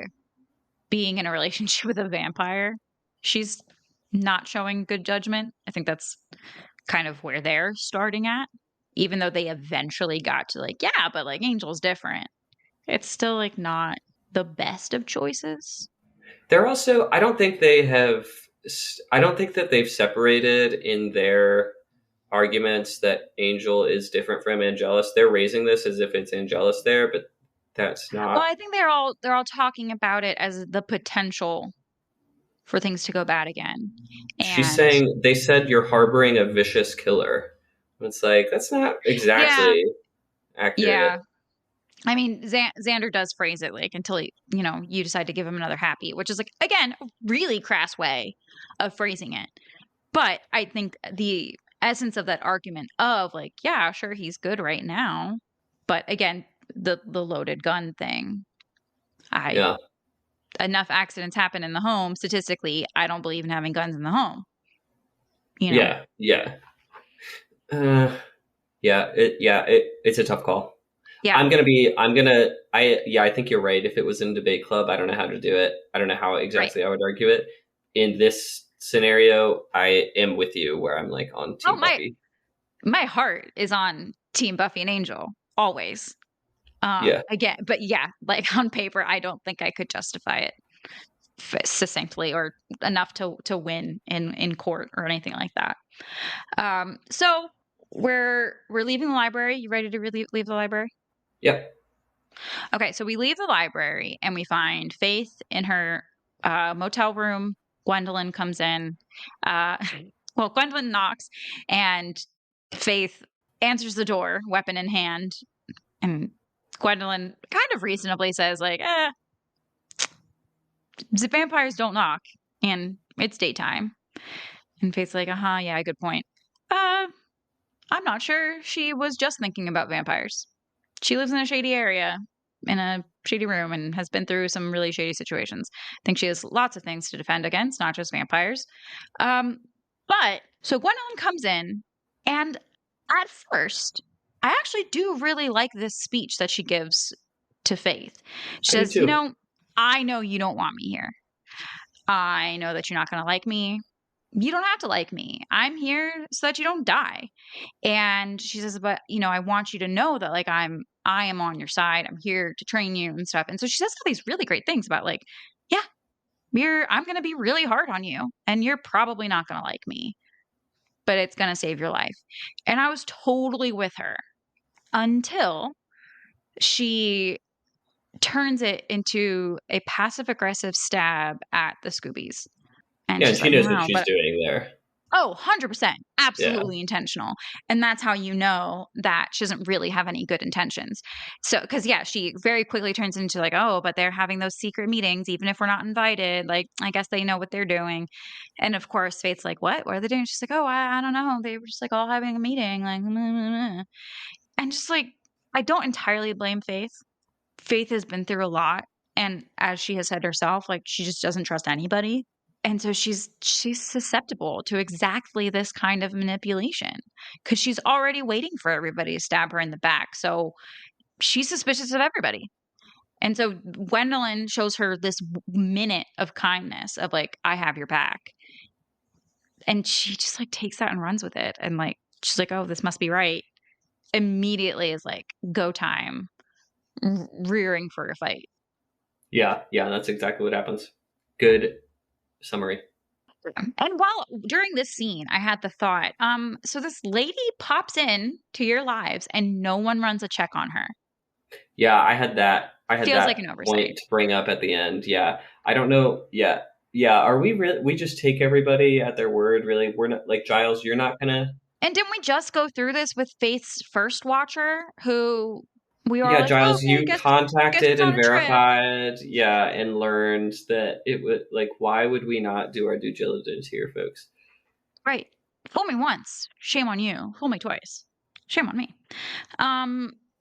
being in a relationship with a vampire. She's not showing good judgment. I think that's kind of where they're starting at. Even though they eventually got to like, yeah, but like Angel's different. It's still like not the best of choices. They're also, I don't think that they've separated in their arguments that Angel is different from Angelus. They're raising this as if it's Angelus there, but that's Well, not. I think they're all talking about it as the potential for things to go bad again. She's And saying they said you're harboring a vicious killer. It's like that's not yeah, exactly accurate. yeah. I mean, Xander does phrase it like until you decide to give him another happy, which is like again a really crass way of phrasing it. But I think the essence of that argument of like, yeah, sure, he's good right now, but again, the loaded gun thing. I Yeah, enough accidents happen in the home statistically. I don't believe in having guns in the home. You know, yeah. Uh, it's a tough call. yeah, I think you're right. If it was in debate club, I don't know how to do it. I don't know how right. exactly I would argue it. In this scenario, I am with you where I'm like on Oh Team Buffy. my heart is on Team Buffy and Angel always. Yeah, Again, but yeah, like on paper, I don't think I could justify it succinctly or enough to win in court or anything like that. So we're leaving the library. You ready to leave the library? Yep. Okay, so we leave the library and we find Faith in her motel room. Gwendolyn comes in. Uh, well, Gwendolyn knocks, and Faith answers the door, weapon in hand. And Gwendolyn kind of reasonably says, like, the vampires don't knock, and it's daytime. And Faith's like, yeah, good point. I'm not sure she was just thinking about vampires. She lives in a shady area, in a shady room, and has been through some really shady situations. I think she has lots of things to defend against, not just vampires. But so Gwendolyn comes in, and at first, I actually do really like this speech that she gives to Faith. She I do says, too. I know you don't want me here. I know that you're not going to like me. You don't have to like me. I'm here so that you don't die. And she says, but I want you to know that like I am on your side. I'm here to train you and stuff. And so she says all these really great things about like, yeah, I'm going to be really hard on you and you're probably not going to like me, but it's going to save your life. And I was totally with her until she turns it into a passive aggressive stab at the Scoobies. And Yeah, and she's she like, knows what no, she's but doing there. oh, 100%. Yeah. Absolutely intentional. And that's how you know that she doesn't really have any good intentions. So, because, yeah, she very quickly turns into like, oh, but they're having those secret meetings, even if we're not invited. Like, I guess they know what they're doing. And of course, Faith's like, what? What are they doing? She's like, oh, I don't know. They were just like all having a meeting. Like, and just like, I don't entirely blame Faith. Faith has been through a lot. And as she has said herself, like, she just doesn't trust anybody. And so she's susceptible to exactly this kind of manipulation because she's already waiting for everybody to stab her in the back. So she's suspicious of everybody. And so Gwendolyn shows her this minute of kindness of like, I have your back. And she just like takes that and runs with it. And like, she's like, oh, this must be right. Immediately is like, go time, rearing for a fight. Yeah, that's exactly what happens. Good summary. And while during this scene, I had the thought, so this lady pops in to your lives and no one runs a check on her. Yeah, I had that. Feels like an oversight. Point to bring up at the end. Yeah, I don't know. Yeah. Are we really? We just take everybody at their word. Really, we're not like Giles. You're not gonna. And didn't we just go through this with Faith's first watcher, who we were all Yeah, like, oh, Giles, okay, you guess contacted it's on and a trip. verified. Yeah, and learned that it would like. Why would we not do our due diligence here, folks? Right. Fool me once, shame on you. Fool me twice, shame on me.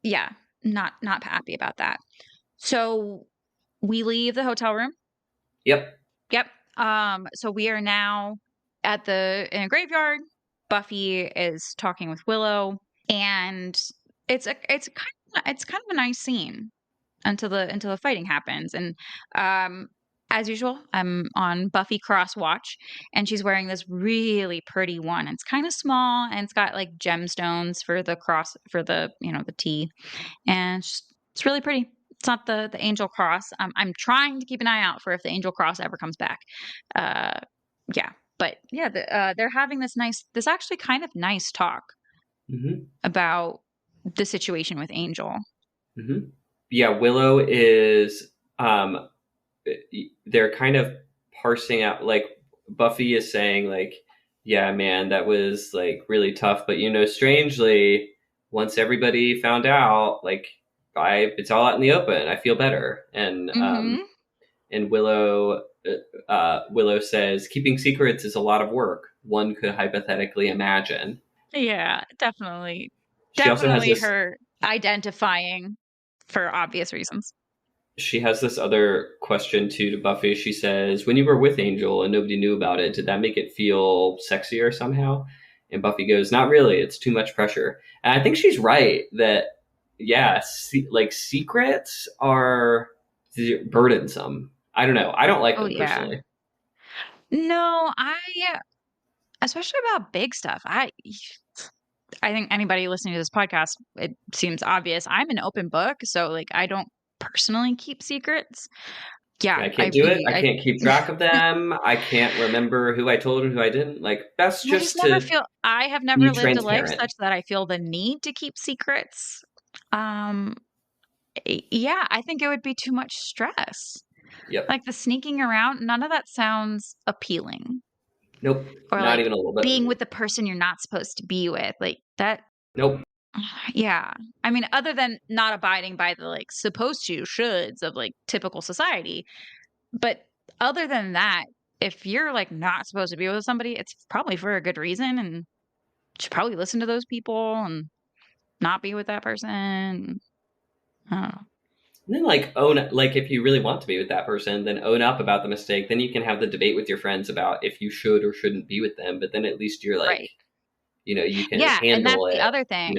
Yeah, not happy about that. So we leave the hotel room. Yep. So we are now in a graveyard. Buffy is talking with Willow, and it's kind of a nice scene until the fighting happens. And as usual, I'm on Buffy cross watch, and she's wearing this really pretty one. It's kind of small, and it's got like gemstones for the cross for the the T, and it's really pretty. It's not the angel cross. I'm trying to keep an eye out for if the angel cross ever comes back. Yeah, but yeah, they're having this actually kind of nice talk about the situation with Angel. Yeah, Willow is. They're kind of parsing out. Like Buffy is saying, like, yeah, man, that was like really tough. But strangely, once everybody found out, like, it's all out in the open. I feel better. And and Willow says, keeping secrets is a lot of work. One could hypothetically imagine. Yeah, definitely. She also has this. Her identifying for obvious reasons. She has this other question too to Buffy. She says, when you were with Angel and nobody knew about it, did that make it feel sexier somehow? And Buffy goes, not really. It's too much pressure. And I think she's right that, yeah, like secrets are burdensome. I don't know. I don't like them personally. No, especially about big stuff. I think anybody listening to this podcast, it seems obvious. I'm an open book, so like I don't personally keep secrets. Yeah, I can't do it. I can't keep track of them. I can't remember who I told and who I didn't. Like, that's just to I have be never lived a life transparent. such that I feel the need to keep secrets. Um, yeah, I think it would be too much stress. Yep. Like the sneaking around, none of that sounds appealing. Nope. Or Not like even a little being bit. with the person you're not supposed to be with. Like that, Nope. yeah. I mean, other than not abiding by the like supposed to, shoulds of like typical society. But other than that, if you're like not supposed to be with somebody, it's probably for a good reason and you should probably listen to those people and not be with that person. I don't know. And then like own, like if you really want to be with that person, then own up about the mistake. Then you can have the debate with your friends about if you should or shouldn't be with them. But then at least you're like, Right. you can Yeah, and that's handle the it, other thing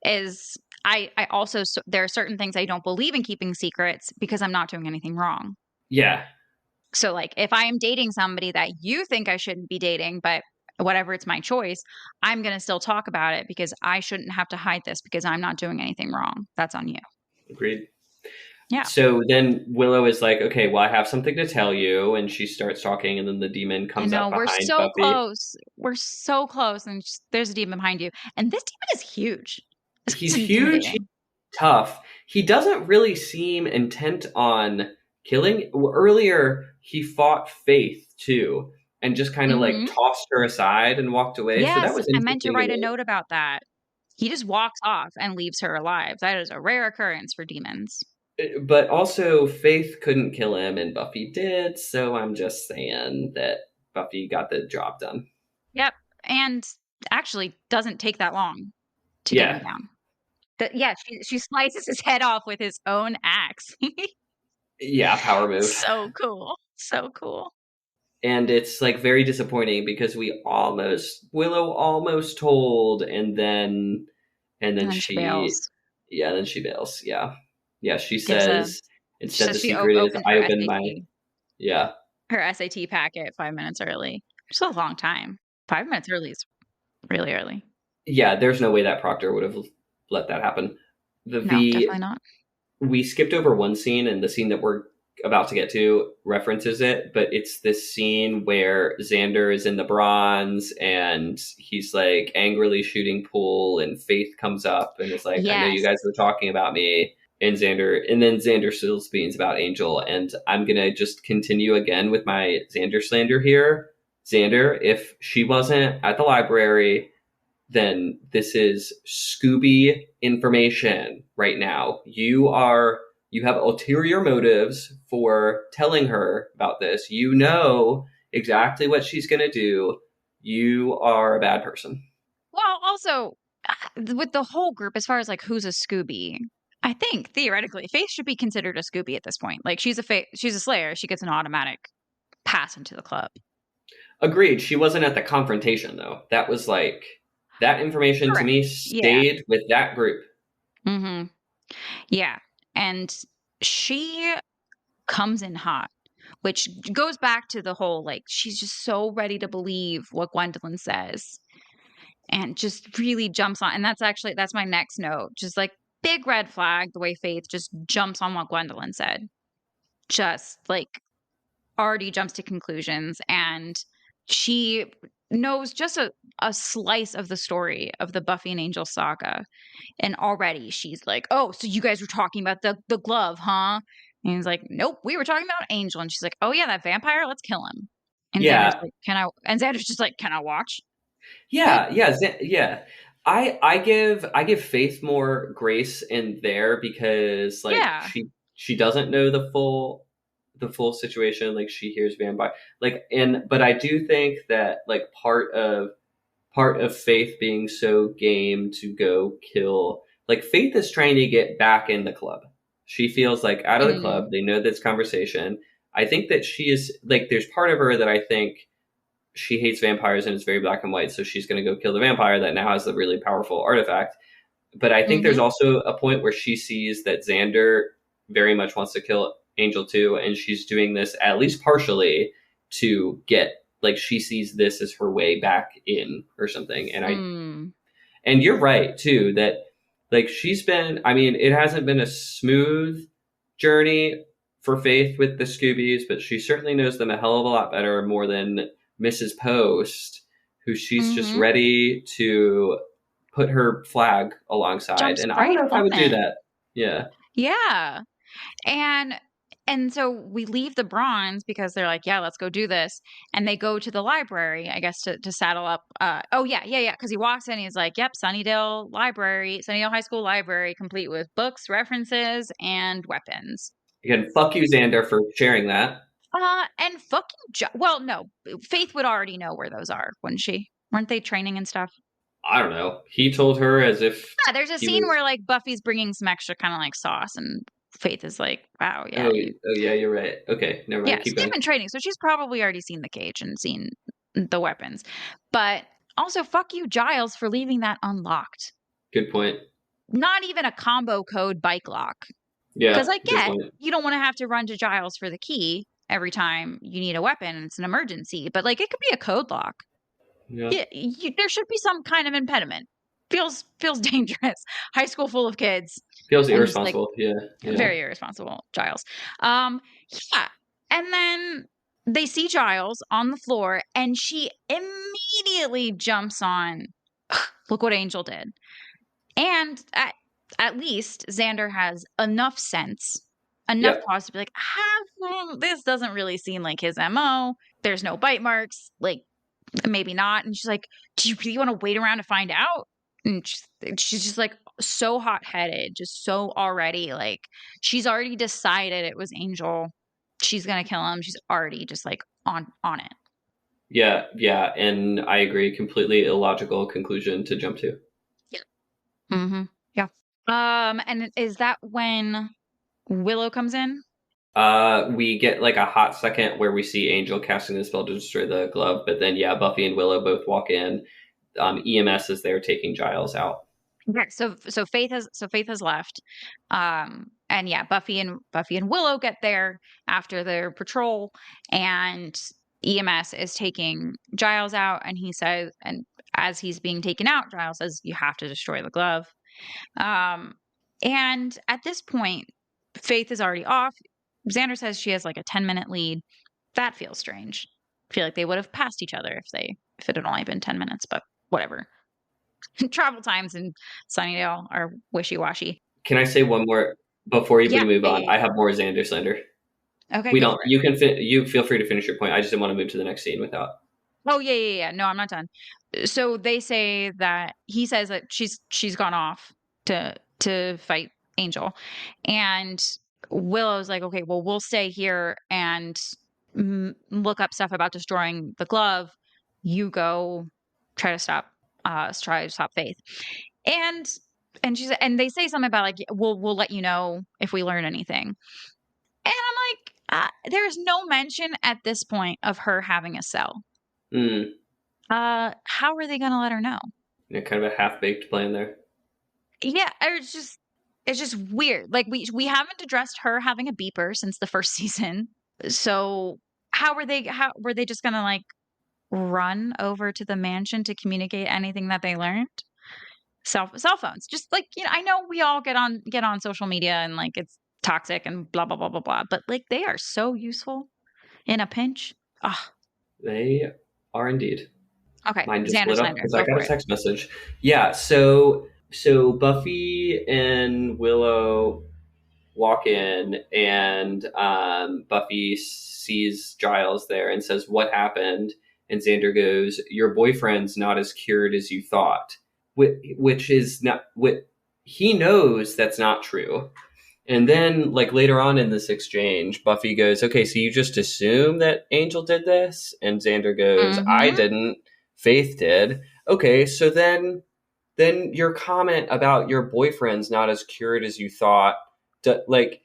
is I also there are certain things I don't believe in keeping secrets because I'm not doing anything wrong. Yeah. So like if I am dating somebody that you think I shouldn't be dating, but whatever, it's my choice, I'm going to still talk about it because I shouldn't have to hide this because I'm not doing anything wrong. That's on you. Agreed. Yeah. So then Willow is like, okay, well, I have something to tell you. And she starts talking, and then the demon I comes up know we're behind so Buffy. close. We're so close and there's a demon behind you. And this demon is huge. This He's is huge. He's intimidating. tough. He doesn't really seem intent on killing. Earlier, he fought Faith, too, and just kind of like Mhm. tossed her aside and walked away. So that Yes, was I meant to interesting to write a me. note about that. He just walks off and leaves her alive. That is a rare occurrence for demons. But also, Faith couldn't kill him, and Buffy did. So I'm just saying that Buffy got the job done. Yep. And actually doesn't take that long to get him Yeah. down. Yeah, she slices his head off with his own axe. Yeah, power move. So cool. So cool. And it's like very disappointing because Willow almost told, and then And then she bails. then she bails. Yeah, she Gives a says She instead says the she secret is opened I opened my, yeah. her SAT packet 5 minutes early. It's a long time. 5 minutes early is really early. Yeah, there's no way that Proctor would have let that happen. No, definitely not. We skipped over one scene, and the scene that we're about to get to references it, but it's this scene where Xander is in the bronze and he's like angrily shooting pool, and Faith comes up and is like, I know you Yes. guys were talking about me. And then Xander spills beans about Angel. And I'm going to just continue again with my Xander slander here. Xander, if she wasn't at the library, then this is Scooby information right now. You have ulterior motives for telling her about this. You know exactly what she's going to do. You are a bad person. Well, also with the whole group, as far as like who's a Scooby, I think theoretically Faith should be considered a Scooby at this point. Like she's a Slayer. She gets an automatic pass into the club. Agreed. She wasn't at the confrontation though. That was like that information to Correct. me Yeah. stayed with that group. Mm-hmm. Yeah. And she comes in hot, which goes back to the whole like she's just so ready to believe what Gwendolyn says and just really jumps on. And that's my next note. Just like big red flag the way Faith just jumps on what Gwendolyn said. Just like already jumps to conclusions and she knows just a slice of the story of the Buffy and Angel saga. And already she's like, oh, so you guys were talking about the glove, huh? And he's like, nope, we were talking about Angel. And she's like, oh yeah, that vampire, let's kill him. And Xander's Yeah. like, and Xander's just like, can I watch? Yeah. I give Faith more grace in there because like Yeah. she doesn't know the full situation. Like she hears vampire, but I do think that like part of Faith being so game to go kill, like Faith is trying to get back in the club. She feels like out of the club. Mm. They know this conversation. I think that she is like there's part of her that I think she hates vampires and it's very black and white, so she's going to go kill the vampire that now has the really powerful artifact. But I think there's Mm-hmm. also a point where she sees that Xander very much wants to kill Angel too, and she's doing this at least partially to get like she sees this as her way back in or something. And you're right too that like she's been. I mean, it hasn't been a smooth journey for Faith with the Scoobies, but she certainly knows them a hell of a lot better, more than Mrs. Post, who she's just Mm-hmm. ready to put her flag alongside. Jumps And I don't right know if I on would do it. that. Yeah. Yeah. And so we leave the bronze because they're like, yeah, let's go do this. And they go to the library, I guess, to saddle up. Oh yeah. Because he walks in, he's like, yep, Sunnydale High School library, complete with books, references, and weapons. Again, fuck you, Xander, for sharing that. And fucking well, no, Faith would already know where those are, wouldn't she? Weren't they training and stuff? I don't know. He told her as if Yeah, there's a he scene was. where like Buffy's bringing some extra kind of like sauce, and Faith is like, wow, yeah, Oh, oh yeah, you're right. Okay, never yeah, mind. so Keep they've going. been training, so she's probably already seen the cage and seen the weapons. But also, fuck you, Giles, for leaving that unlocked. Good point. Not even a combo code bike lock. Because Yeah, I good get point. you don't want to have to run to Giles for the key every time you need a weapon and it's an emergency, but like it could be a code lock. Yeah, Yeah, there should be some kind of impediment. Feels dangerous. High school full of kids, feels and just like irresponsible. Yeah, yeah, very irresponsible, Giles. Um, yeah, and then they see Giles on the floor, and she immediately jumps on. Look what Angel did, and at least Xander has enough sense, enough yep. pause to be like, this doesn't really seem like his MO. There's no bite marks, like maybe not. And she's like, do you really want to wait around to find out? And she's just like so hot headed, just so already like she's already decided it was Angel. She's gonna kill him. She's already just like on it. Yeah, yeah, and I agree. Completely illogical conclusion to jump to. Yeah. Mm-hmm. Yeah. And is that when Willow comes in? We get like a hot second where we see Angel casting the spell to destroy the glove, but then yeah, Buffy and Willow both walk in. EMS is there taking Giles out. Yeah. So Faith has left. And yeah, Buffy and Willow get there after their patrol, and EMS is taking Giles out, and he says, and as he's being taken out, Giles says, "You have to destroy the glove." Um, and at this point, Faith is already off. Xander says she has like a 10-minute lead. That feels strange. I feel like they would have passed each other if it had only been 10 minutes, but whatever. Travel times in Sunnydale are wishy-washy. Can I say one more before we Yeah, move yeah, on? yeah, I have more Xander Slender. yeah. Okay, We go don't. for it. You can. You feel free to finish your point. I just didn't want to move to the next scene without. Oh, yeah, yeah, yeah. No, I'm not done. So they say that he says that she's gone off to fight Angel, and Willow's like, okay, well, we'll stay here and look up stuff about destroying the glove. You go try to stop Faith, and and they say something about like we'll let you know if we learn anything. And I'm like, there's no mention at this point of her having a cell. Mm, How are they gonna let her know? yeah, kind of a half baked plan there. Yeah, it's just weird. Like we haven't addressed her having a beeper since the first season. So how were they just gonna like run over to the mansion to communicate anything that they learned? Cell phones. Just like, I know we all get on social media and like it's toxic and blah blah blah blah blah, but like they are so useful in a pinch. Ah, They are indeed. okay. Mine just Xander lit up Slander, because I go got for a it. text message. Yeah, so Buffy and Willow walk in, and Buffy sees Giles there and says, "What happened?" And Xander goes, "Your boyfriend's not as cured as you thought," which is not what he knows. That's not true. And then, like later on in this exchange, Buffy goes, "Okay, so you just assume that Angel did this?" And Xander goes, "I Mm-hmm. didn't. Faith did." Okay, so then your comment about your boyfriend's not as cured as you thought, like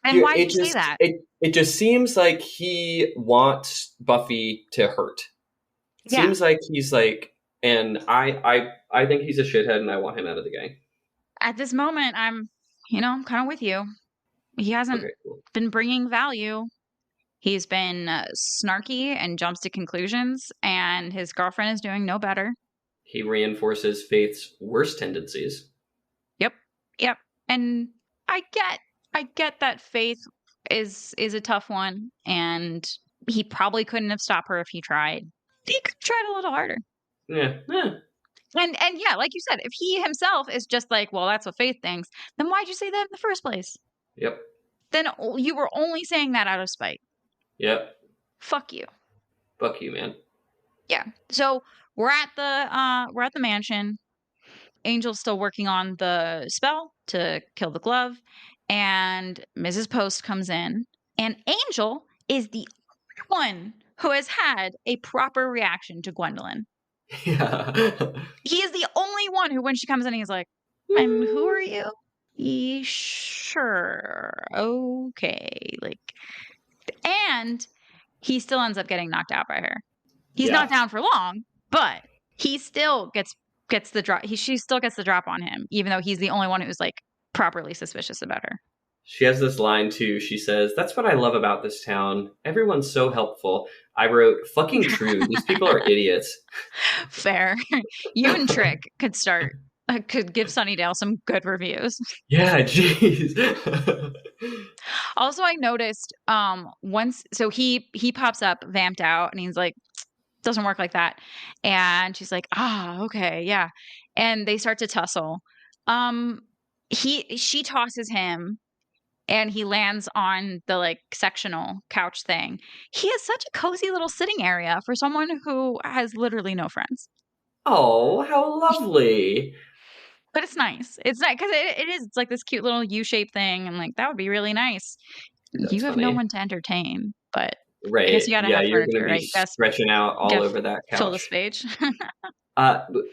And why did it you say just that? it just seems like he wants Buffy to hurt. It Yeah. seems like he's like, and I think he's a shithead, and I want him out of the gang. At this moment, I'm kind of with you. He hasn't Okay, cool. been bringing value. He's been snarky and jumps to conclusions, and his girlfriend is doing no better. He reinforces Faith's worst tendencies. Yep. Yep. And I get I get that Faith is a tough one, and he probably couldn't have stopped her if he tried. He could have tried a little harder. Yeah. And yeah, like you said, if he himself is just like, well, that's what Faith thinks, then why'd you say that in the first place? Yep. Then you were only saying that out of spite. Yep. Fuck you. Fuck you, man. Yeah. So we're at the mansion. Angel's still working on the spell to kill the glove, and Mrs. Post comes in, and Angel is the only one who has had a proper reaction to Gwendolyn. Yeah. He is the only one who, when she comes in, he's like, "And who are you?" Sure, okay, like, and he still ends up getting knocked out by her. He's Yeah. not down for long, but he still gets the drop. She still gets the drop on him, even though he's the only one who's like properly suspicious about her. She has this line too. She says, "That's what I love about this town. Everyone's so helpful." I wrote, "Fucking true. These people are idiots." Fair. You and Trick could give Sunnydale some good reviews. Yeah, jeez. Also, I noticed once, so he pops up vamped out, and he's like, doesn't work like that. And she's like, okay, yeah. And they start to tussle. She tosses him, and he lands on the like sectional couch thing. He has such a cozy little sitting area for someone who has literally no friends. Oh, how lovely. But it's nice. It's nice because it is. It's like this cute little U-shaped thing. I'm like, that would be really nice. That's You have no funny. one to entertain, but I guess Right. you gotta Yeah, have you're going furniture, to be right? You guys stretching out all gotta over that fill the couch. space.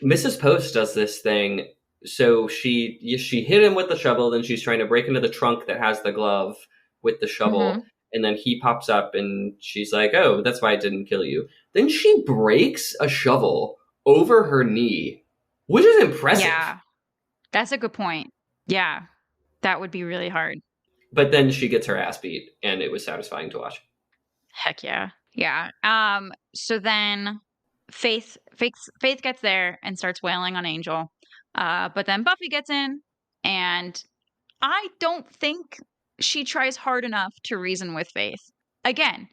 Mrs. Post does this thing. So she hit him with the shovel, then she's trying to break into the trunk that has the glove with the shovel, and then he pops up and she's like, "Oh, that's why I didn't kill you." Then she breaks a shovel over her knee, which is impressive. Yeah, that's a good point. Yeah, that would be really hard. But then she gets her ass beat, and it was satisfying to watch. Heck yeah. Yeah. So then Faith gets there and starts wailing on Angel. But then Buffy gets in, and I don't think she tries hard enough to reason with Faith. Again,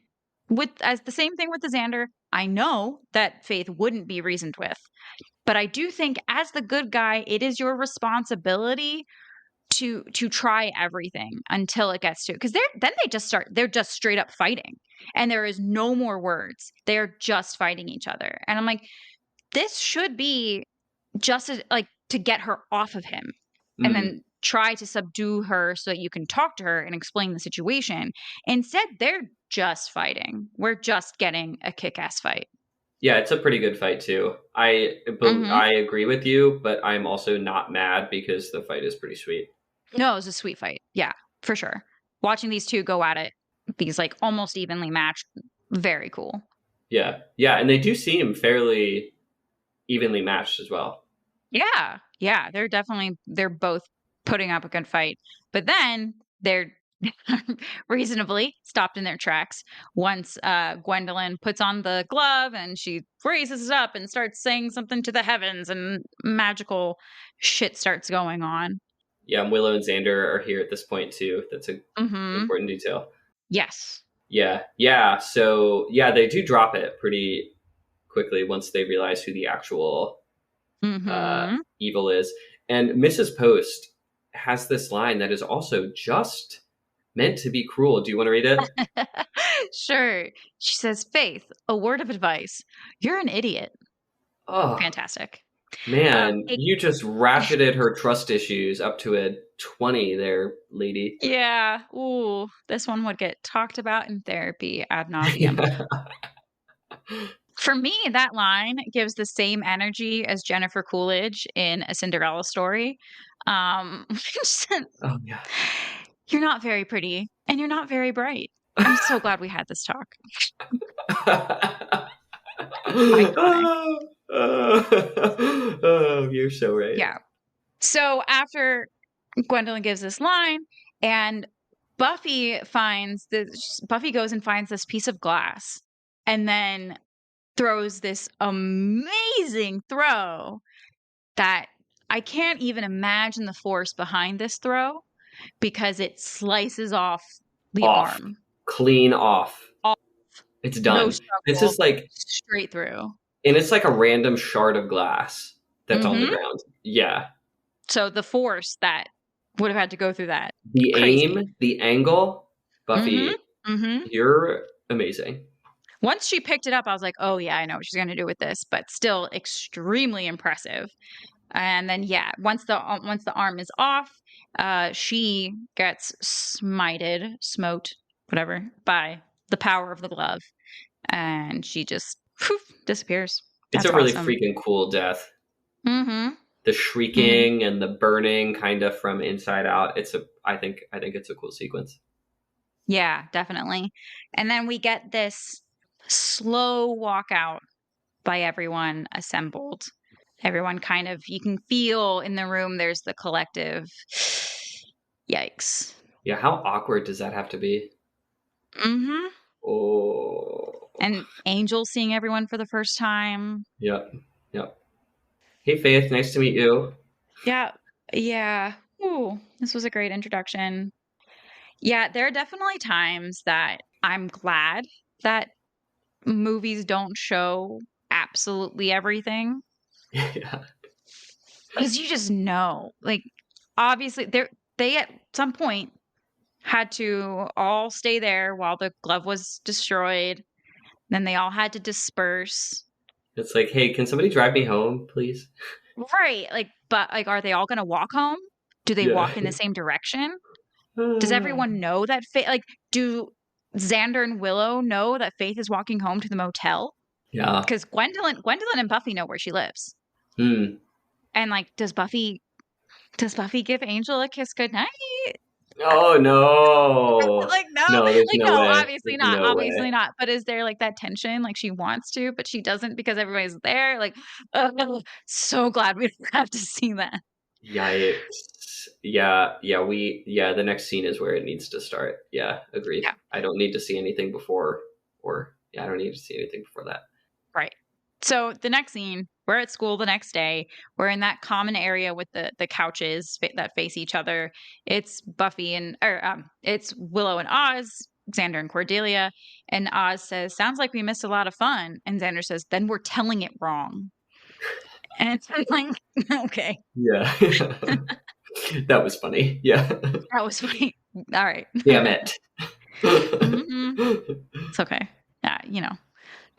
with as the same thing with the Xander, I know that Faith wouldn't be reasoned with. But I do think as the good guy, it is your responsibility to try everything until it gets to, because they're just straight up fighting, and there is no more words. They're just fighting each other, and I'm like, this should be just like to get her off of him, and then try to subdue her so that you can talk to her and explain the situation. Instead, they're just fighting. We're just getting a kick-ass fight. Yeah, it's a pretty good fight too. I agree with you, but I'm also not mad because the fight is pretty sweet. No, it was a sweet fight. Yeah, for sure. Watching these two go at it, these like almost evenly matched, very cool. Yeah, and they do seem fairly evenly matched as well. Yeah, they're both putting up a good fight, but then they're reasonably stopped in their tracks once Gwendolyn puts on the glove and she raises it up and starts saying something to the heavens, and magical shit starts going on. Yeah, and Willow and Xander are here at this point too. That's a important detail. Yes. Yeah. So yeah, they do drop it pretty quickly once they realize who the actual evil is. And Mrs. Post has this line that is also just meant to be cruel. Do you want to read it? Sure. She says, "Faith, a word of advice. You're an idiot." Oh, fantastic. Man, you just ratcheted her trust issues up to a 20 there, lady. Yeah. Ooh, this one would get talked about in therapy ad nauseum. For me, that line gives the same energy as Jennifer Coolidge in A Cinderella Story. Oh, yeah. You're not very pretty, and you're not very bright. I'm so glad we had this talk. Oh, you're so right. Yeah. So after Gwendolyn gives this line, and Buffy goes and finds this piece of glass, and then throws this amazing throw that I can't even imagine the force behind this throw. because it slices off the Off. arm. Clean off. Off. It's done. No This struggle. is like Straight through. And it's like a random shard of glass that's on the Mhm. ground. Yeah. So the force that would have had to go through that. The Crazy. aim, the angle, Buffy, Mhm. you're amazing. Once she picked it up, I was like, oh yeah, I know what she's going to do with this, but still extremely impressive. And then once the arm is off, she gets smote, whatever, by the power of the glove, and she just disappears. It's That's a really awesome. freaking cool death. Mm-hmm. The shrieking and the burning kind of from inside out. I think it's a cool sequence. Yeah, definitely. And then we get this slow walkout by everyone assembled. Everyone kind of, you can feel in the room there's the collective yikes. Yeah, how awkward does that have to be? Mm-hmm. Oh. And Angel seeing everyone for the first time. Yep. Hey, Faith, nice to meet you. Yeah. Ooh, this was a great introduction. Yeah, there are definitely times that I'm glad that movies don't show absolutely everything. Yeah. Because you just know, like, obviously, they at some point had to all stay there while the glove was destroyed. Then they all had to disperse. It's like, hey, can somebody drive me home, please? Right. Like, but like, are they all going to walk home? Do they Yeah. walk in the same direction? Does everyone know that do Xander and Willow know that Faith is walking home to the motel? Yeah. Because Gwendolyn and Buffy know where she lives. Hmm. And like, does Buffy give Angel a kiss goodnight? Oh no. Like, no, No, there's like, no no, way. obviously There's not, no way. but is there like that tension, like she wants to but she doesn't because everybody's there, like, so glad we don't have to see that. Yikes. Yeah, the next scene is where it needs to start. Yeah, agreed. Yeah. I don't need to see anything before I don't need to see anything before that. Right. So the next scene, we're at school the next day. We're in that common area with the couches that face each other. It's it's Willow and Oz, Xander and Cordelia. And Oz says, "Sounds like we missed a lot of fun." And Xander says, "Then we're telling it wrong." And it's like, okay, Yeah. That was funny. Yeah. that was funny. All right. Damn it. It's okay.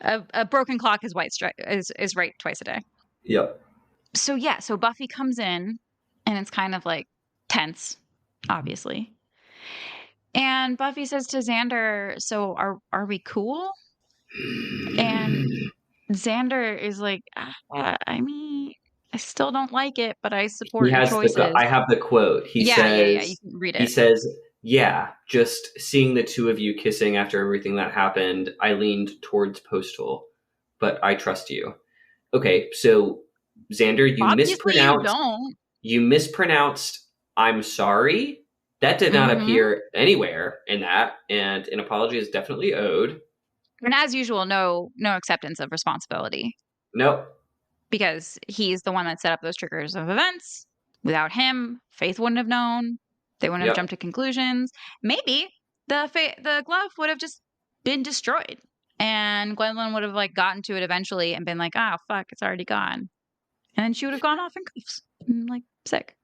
A broken clock is is right twice a day. Yep. So Buffy comes in and it's kind of like tense, obviously. And Buffy says to Xander, "So are we cool?" And Xander is like, I mean, I still don't like it, but I support He your has choices. I have the quote. He says, you can read it. He says, "Yeah, just seeing the two of you kissing after everything that happened, I leaned towards Postal, but I trust you." Okay, so Xander, Obviously you don't. You mispronounced "I'm sorry." That did not appear anywhere in that, and an apology is definitely owed. And as usual, no acceptance of responsibility. Nope. Because he's the one that set up those triggers of events. Without him, Faith wouldn't have known. They wouldn't have jumped to conclusions. Maybe the glove would have just been destroyed, and Gwendolyn would have like gotten to it eventually and been like, "Oh fuck, it's already gone," and then she would have gone off in cuffs, and, like, sick,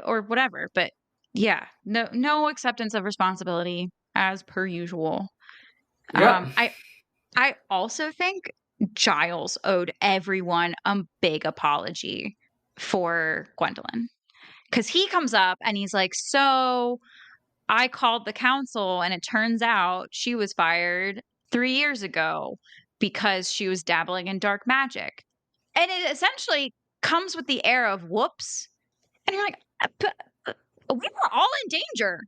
or whatever. But yeah, no acceptance of responsibility as per usual. Yeah. I also think Giles owed everyone a big apology for Gwendolyn. Because he comes up and he's like, "So I called the council and it turns out she was fired 3 years ago because she was dabbling in dark magic." And it essentially comes with the air of whoops. And you're like, we were all in danger.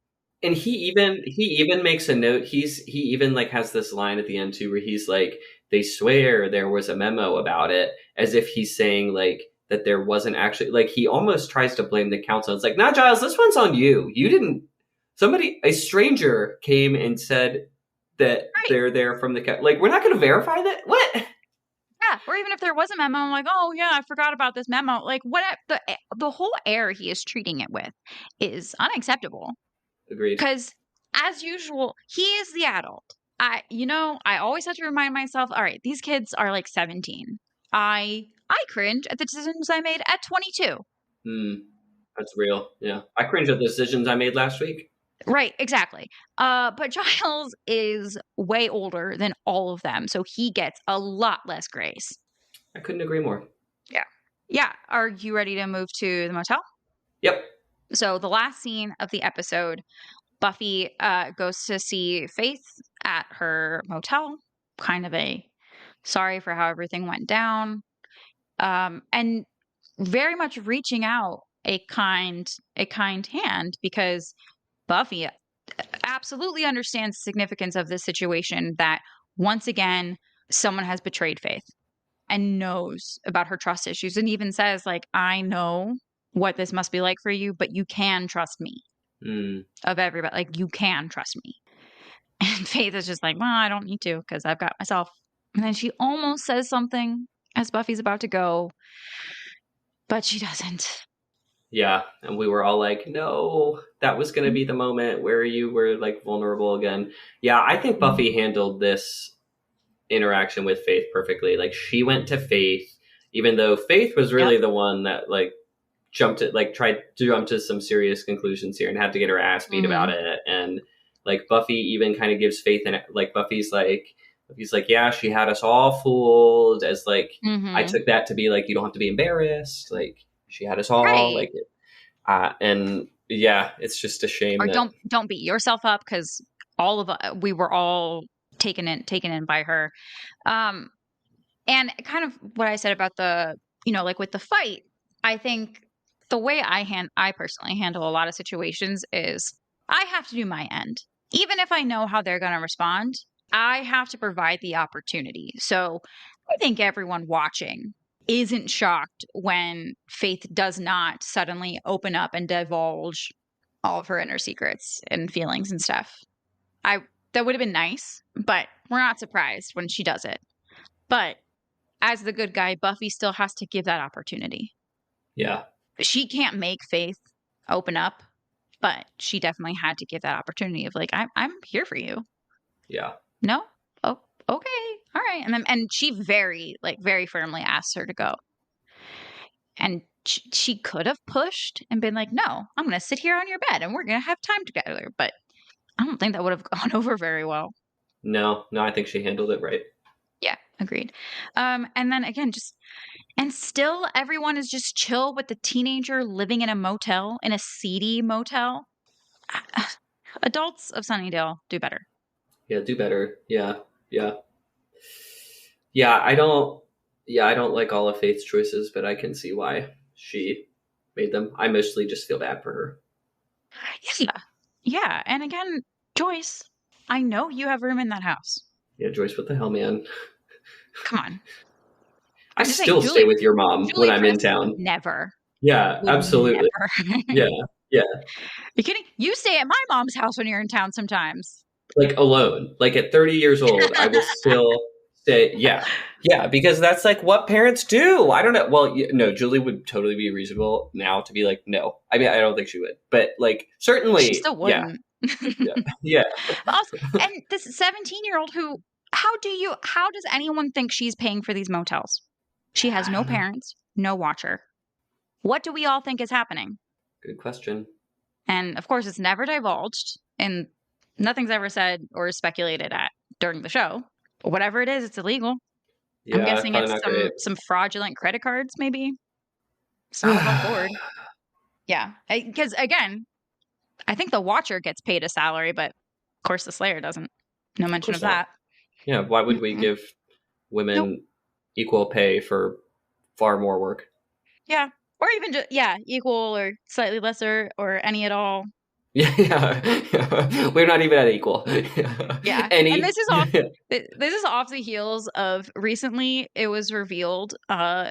And he even makes a note. He even like has this line at the end too, where he's like, "They swear there was a memo about it," as if he's saying like that there wasn't actually. Like he almost tries to blame the council. It's like, "Nah, Giles, this one's on you. You didn't. A stranger came and said that they're there from the like. We're not going to verify that. What?" Yeah, or even if there was a memo, I'm like, oh yeah, I forgot about this memo. Like what the whole air he is treating it with is unacceptable. Agreed. Because as usual, he is the adult. I always have to remind myself, all right, these kids are like 17. I cringe at the decisions I made at 22. That's real. Yeah. I cringe at the decisions I made last week. Right, exactly. But Giles is way older than all of them, so he gets a lot less grace. I couldn't agree more. Yeah. Yeah. Are you ready to move to the motel? Yep. So the last scene of the episode, Buffy goes to see Faith at her motel, kind of a sorry for how everything went down, and very much reaching out a kind hand, because Buffy absolutely understands the significance of this situation, that once again someone has betrayed Faith and knows about her trust issues, and even says, like, I know what this must be like for you, but you can trust me. Of everybody, like, you can trust me. And Faith is just like, well, I don't need to because I've got myself. And then she almost says something as Buffy's about to go, but she doesn't. Yeah, and we were all like, no, that was going to be the moment where you were like vulnerable again. Yeah, I think Buffy handled this interaction with Faith perfectly. Like, she went to Faith, even though Faith was really the one that like tried to jump to some serious conclusions here and had to get her ass beat about it. And like Buffy even kind of gives Faith, and like Buffy's like, yeah, she had us all fooled, as like I took that to be like, you don't have to be embarrassed, like she had us all like and yeah, it's just a shame. Or don't beat yourself up, because all of we were all taken in by her. And kind of what I said about the, like with the fight, I think the way I personally handle a lot of situations is I have to do my end. Even if I know how they're going to respond, I have to provide the opportunity. So I think everyone watching isn't shocked when Faith does not suddenly open up and divulge all of her inner secrets and feelings and stuff. That would have been nice, but we're not surprised when she does it. But as the good guy, Buffy still has to give that opportunity. Yeah. She can't make Faith open up, but she definitely had to give that opportunity of like, I'm here for you. Yeah. No? Oh, okay. All right. And she very firmly asks her to go. And she could have pushed and been like, no, I'm going to sit here on your bed and we're going to have time together. But I don't think that would have gone over very well. No, I think she handled it right. Yeah, agreed. And then again, and still everyone is just chill with the teenager living in a motel, in a seedy motel. Adults of Sunnydale, do better. Yeah, do better. Yeah. I don't like all of Faith's choices, but I can see why she made them. I mostly just feel bad for her. Yeah. And again, Joyce, I know you have room in that house. Yeah, Joyce, what the hell, man? Come on. I still stay with your mom when I'm in town. Never. Yeah, absolutely. Never. Yeah. You kidding? You stay at my mom's house when you're in town sometimes. Like alone. Like at 30 years old, I will still stay. Yeah, because that's like what parents do. I don't know. Well, no, Julie would totally be reasonable now to be like, no. I mean, I don't think she would. But like, certainly. She still wouldn't. Yeah. Also, and this 17-year-old who, how does anyone think she's paying for these motels? She has no parents, no watcher. What do we all think is happening? Good question. And of course, it's never divulged, and nothing's ever said or speculated at during the show. But whatever it is, it's illegal. Yeah, I'm guessing it's some fraudulent credit cards, maybe. Some above board. Yeah, because again, I think the watcher gets paid a salary, but of course the Slayer doesn't. No mention of that. Yeah, why would we give women equal pay for far more work? Yeah, or even just equal or slightly lesser or any at all. Yeah. We're not even at equal. Yeah, and this is off the heels of recently it was revealed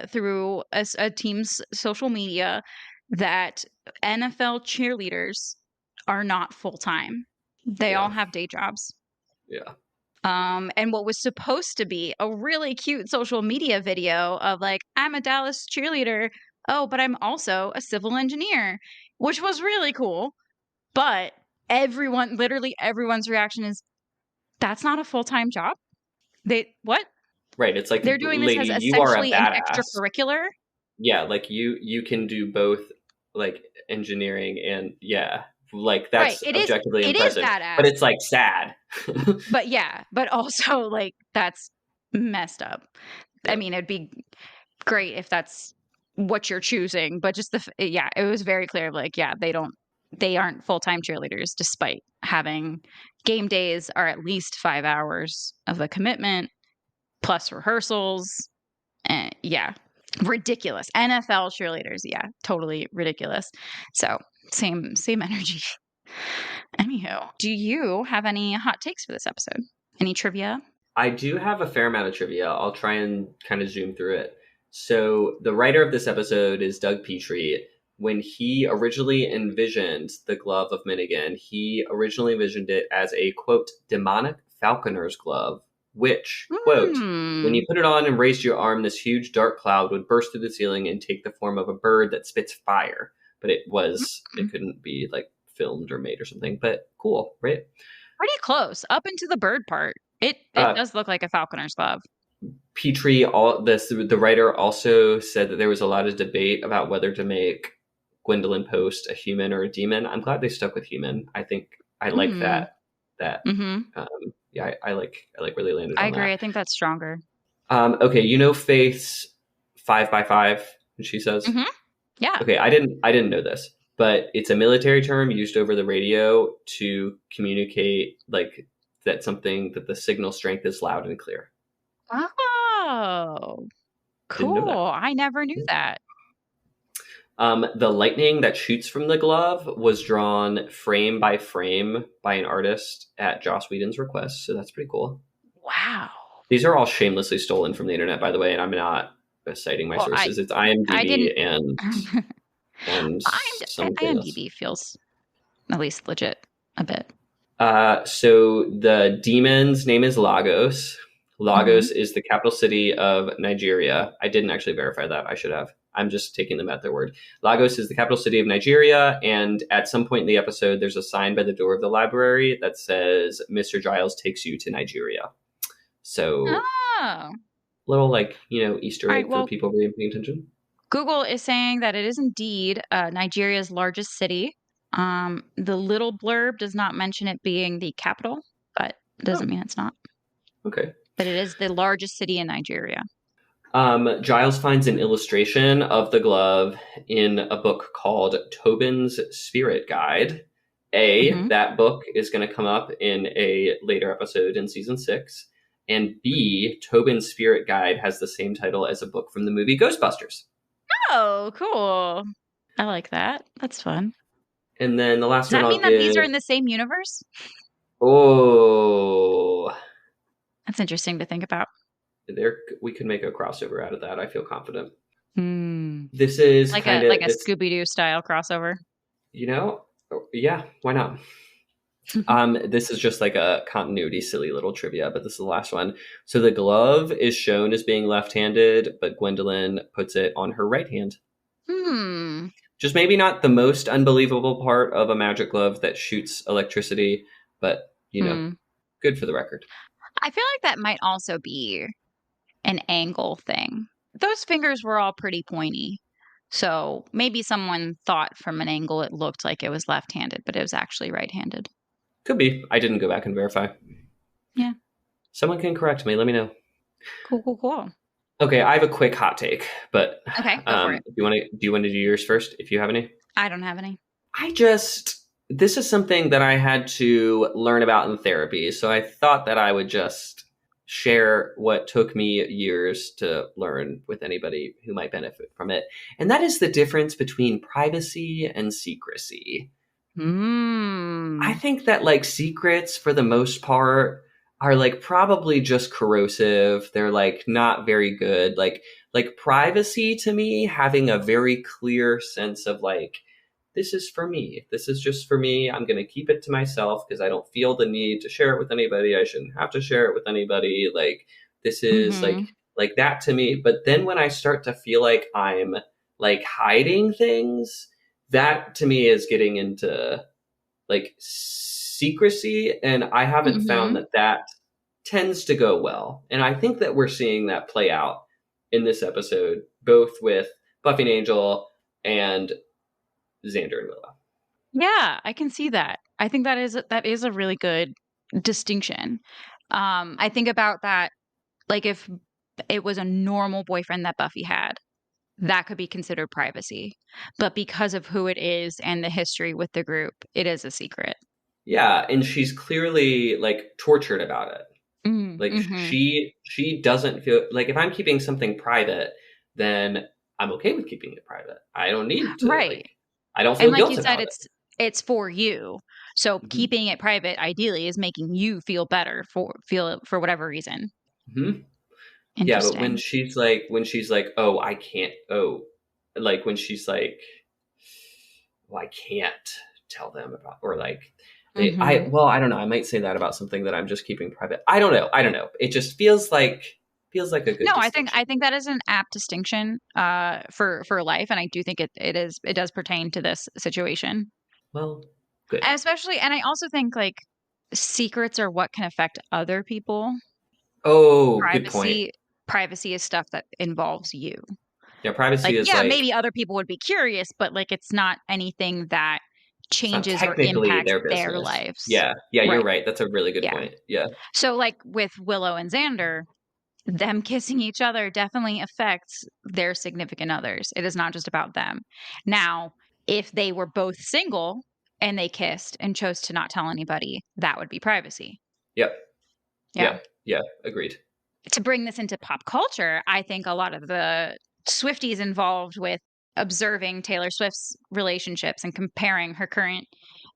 through a team's social media that NFL cheerleaders are not full time. They all have day jobs. Yeah. And what was supposed to be a really cute social media video of like, I'm a Dallas cheerleader. Oh, but I'm also a civil engineer, which was really cool. But literally everyone's reaction is, that's not a full-time job. What? Right. It's like, They're doing this as lady, you are a essentially an badass. extracurricular. Yeah, like you can do both, like engineering and yeah, like Right. that's objectively It is impressive. badass. But it's like sad. But yeah, but also like that's messed up. I Yeah. mean, it'd be great if that's what you're choosing, but just yeah, it was very clear like yeah, they aren't full-time cheerleaders despite having game days are at least 5 hours of a commitment plus rehearsals. And yeah, ridiculous. NFL cheerleaders, yeah, totally ridiculous. So, same energy. Anywho, do you have any hot takes for this episode? Any trivia? I do have a fair amount of trivia. I'll try and kind of zoom through it. So the writer of this episode is Doug Petrie. When he originally envisioned the Glove of Myhnegon, he originally envisioned it as a, quote, demonic falconer's glove, which, quote, when you put it on and raised your arm, this huge dark cloud would burst through the ceiling and take the form of a bird that spits fire. But it couldn't be like filmed or made or something. But cool, right? Pretty close. Up into the bird part. It does look like a falconer's glove. Petrie, the writer also said that there was a lot of debate about whether to make Gwendolyn Post a human or a demon. I'm glad they stuck with human. I think I like that. Yeah, I like where they landed. I agree. That. I think that's stronger. Okay, you know Faith's 5x5, she says. Yeah. Okay, I didn't know this, but it's a military term used over the radio to communicate like that the signal strength is loud and clear. Oh, cool. I never knew that. The lightning that shoots from the glove was drawn frame by frame by an artist at Joss Whedon's request, so that's pretty cool. Wow. These are all shamelessly stolen from the internet, by the way, and I'm not citing my sources. It's IMDb and IMDb feels at least legit a bit. So the demon's name is Lagos. Lagos is the capital city of Nigeria. I didn't actually verify that. I should have. I'm just taking them at their word. Lagos is the capital city of Nigeria, and at some point in the episode, there's a sign by the door of the library that says, Mr. Giles takes you to Nigeria. So, little, like, Easter egg for people really paying attention. Google is saying that it is indeed Nigeria's largest city. The little blurb does not mention it being the capital, but it doesn't mean it's not. Okay. But it is the largest city in Nigeria. Giles finds an illustration of the glove in a book called Tobin's Spirit Guide. That book is going to come up in a later episode in season 6. And B, Tobin's Spirit Guide has the same title as a book from the movie Ghostbusters. Oh, cool. I like that. That's fun. And then the last one Does that mean that these are in the same universe? Oh. That's interesting to think about. We could make a crossover out of that. I feel confident. This is like a Scooby-Doo style crossover. Yeah, why not? This is just like a continuity silly little trivia, but this is the last one. So the glove is shown as being left-handed, but Gwendolyn puts it on her right hand. Just maybe not the most unbelievable part of a magic glove that shoots electricity, but good for the record. I feel like that might also be an angle thing. Those fingers were all pretty pointy. So maybe someone thought from an angle it looked like it was left-handed, but it was actually right-handed. Could be. I didn't go back and verify. Yeah. Someone can correct me. Let me know. Cool. Okay, I have a quick hot take, but okay, go for it. Do you want to do yours first, if you have any? I don't have any. This is something that I had to learn about in therapy, so I thought that I would just share what took me years to learn with anybody who might benefit from it. And that is the difference between privacy and secrecy. I think that like secrets for the most part are like probably just corrosive. They're like not very good. Like privacy to me, having a very clear sense of like, this is for me. This is just for me. I'm going to keep it to myself because I don't feel the need to share it with anybody. I shouldn't have to share it with anybody. Like, this is like that to me. But then when I start to feel like I'm like hiding things, that to me is getting into like secrecy. And I haven't found that tends to go well. And I think that we're seeing that play out in this episode, both with Buffy and Angel and Xander and Willow. Yeah, I can see that. I think that is a really good distinction. I think about that, like if it was a normal boyfriend that Buffy had, that could be considered privacy. But because of who it is and the history with the group, it is a secret. Yeah, and she's clearly like tortured about it. Like she doesn't feel like if I'm keeping something private, then I'm okay with keeping it private. I don't need to like I don't feel guilt about it. It's for you. So keeping it private ideally is making you feel better for whatever reason. Yeah, but when she's like, oh, I can't, like when she's like, well, I can't tell them about, or like, I don't know. I might say that about something that I'm just keeping private. I don't know. It just feels like a good. No, I think that is an apt distinction for life, and I do think it does pertain to this situation. Well, good. And especially, and I also think like secrets are what can affect other people. Oh, good point. Privacy is stuff that involves you. Yeah, privacy is like, maybe other people would be curious, but like it's not anything that changes or impacts their lives. Yeah, you're right. That's a really good point. Yeah. So like with Willow and Xander, them kissing each other definitely affects their significant others. It is not just about them. Now, if they were both single and they kissed and chose to not tell anybody, that would be privacy. Yep. Yeah. Agreed. To bring this into pop culture, I think a lot of the Swifties involved with observing Taylor Swift's relationships and comparing her current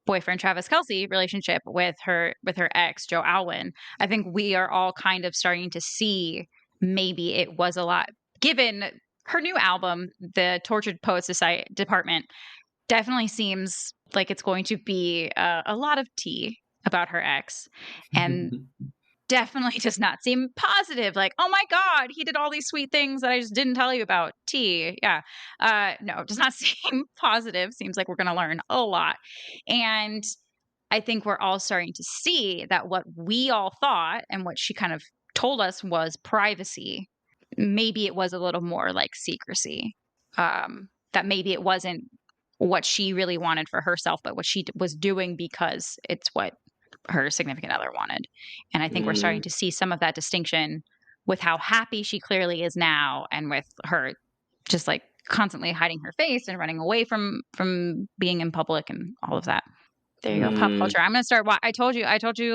boyfriend Travis Kelce relationship with her ex Joe Alwyn, I think we are all kind of starting to see maybe it was a lot, given her new album, the Tortured Poets Society Department definitely seems like it's going to be a lot of tea about her ex, and definitely does not seem positive. Like, oh my God, he did all these sweet things that I just didn't tell you about. Tea. Yeah. No, it does not seem positive. Seems like we're going to learn a lot. And I think we're all starting to see that what we all thought and what she kind of told us was privacy. Maybe it was a little more like secrecy. That maybe it wasn't what she really wanted for herself, but what she was doing because it's what her significant other wanted. And I think we're starting to see some of that distinction with how happy she clearly is now, and with her just like constantly hiding her face and running away from being in public and all of that. There you go, pop culture. I'm going to start. I told you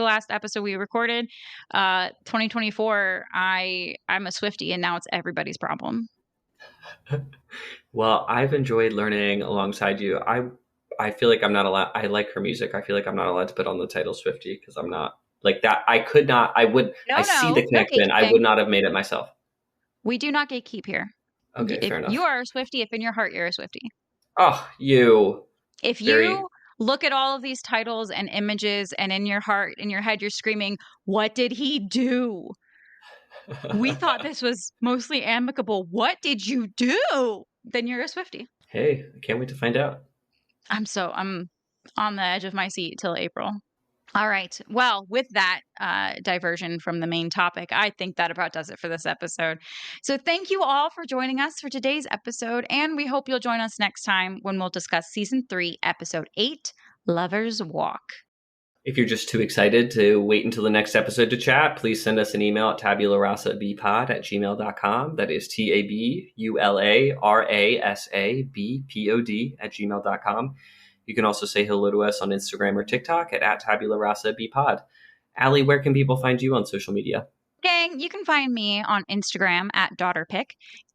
last episode we recorded, 2024. I'm a Swiftie, and now it's everybody's problem. Well, I've enjoyed learning alongside you. I feel like I'm not allowed. I like her music. I feel like I'm not allowed to put on the title Swiftie because I'm not like that. I could not. I would. I see the connection. I would not have made it myself. We do not gatekeep here. Okay, fair enough. You are a Swiftie. If in your heart you're a Swiftie. Oh, you. If you look at all of these titles and images, and in your heart, in your head, you're screaming, "What did he do? We thought this was mostly amicable. What did you do?" Then you're a Swiftie. Hey, I can't wait to find out. I'm on the edge of my seat till April. All right. Well, with that diversion from the main topic, I think that about does it for this episode. So thank you all for joining us for today's episode, and we hope you'll join us next time when we'll discuss Season 3, Episode 8, Lover's Walk. If you're just too excited to wait until the next episode to chat, please send us an email at tabularasabpod@gmail.com. That is tabularasabpod@gmail.com. You can also say hello to us on Instagram or TikTok at tabularasabpod. Allie, where can people find you on social media? Gang, you can find me on Instagram at daughterpick,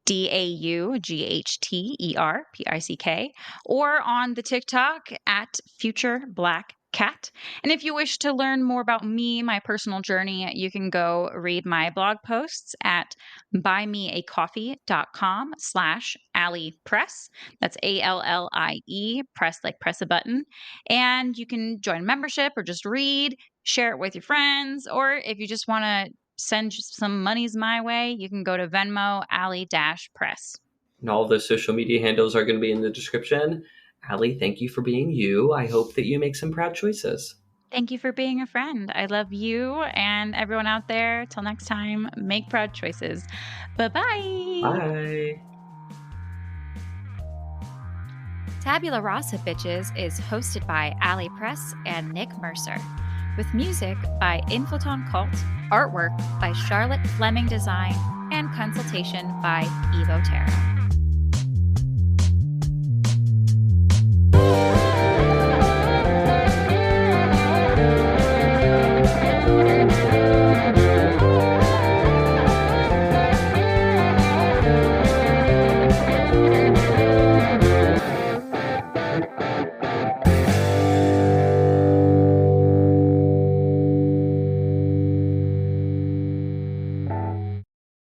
DAUGHTERPICK, or on the TikTok at Future Black cat. And if you wish to learn more about me, my personal journey, you can go read my blog posts at buymeacoffee.com/Allie-Press. That's ALLIE, press like press a button. And you can join membership or just read, share it with your friends, or if you just want to send some monies my way, you can go to Venmo, Allie-Press. And all of those social media handles are going to be in the description. Allie, thank you for being you. I hope that you make some proud choices. Thank you for being a friend. I love you and everyone out there. Till next time, make proud choices. Bye-bye. Bye. Tabula Rasa Bitches is hosted by Allie-Press and Nick Mercer, with music by Inflaton Cult, artwork by Charlotte Fleming Design, and consultation by Evo Terra.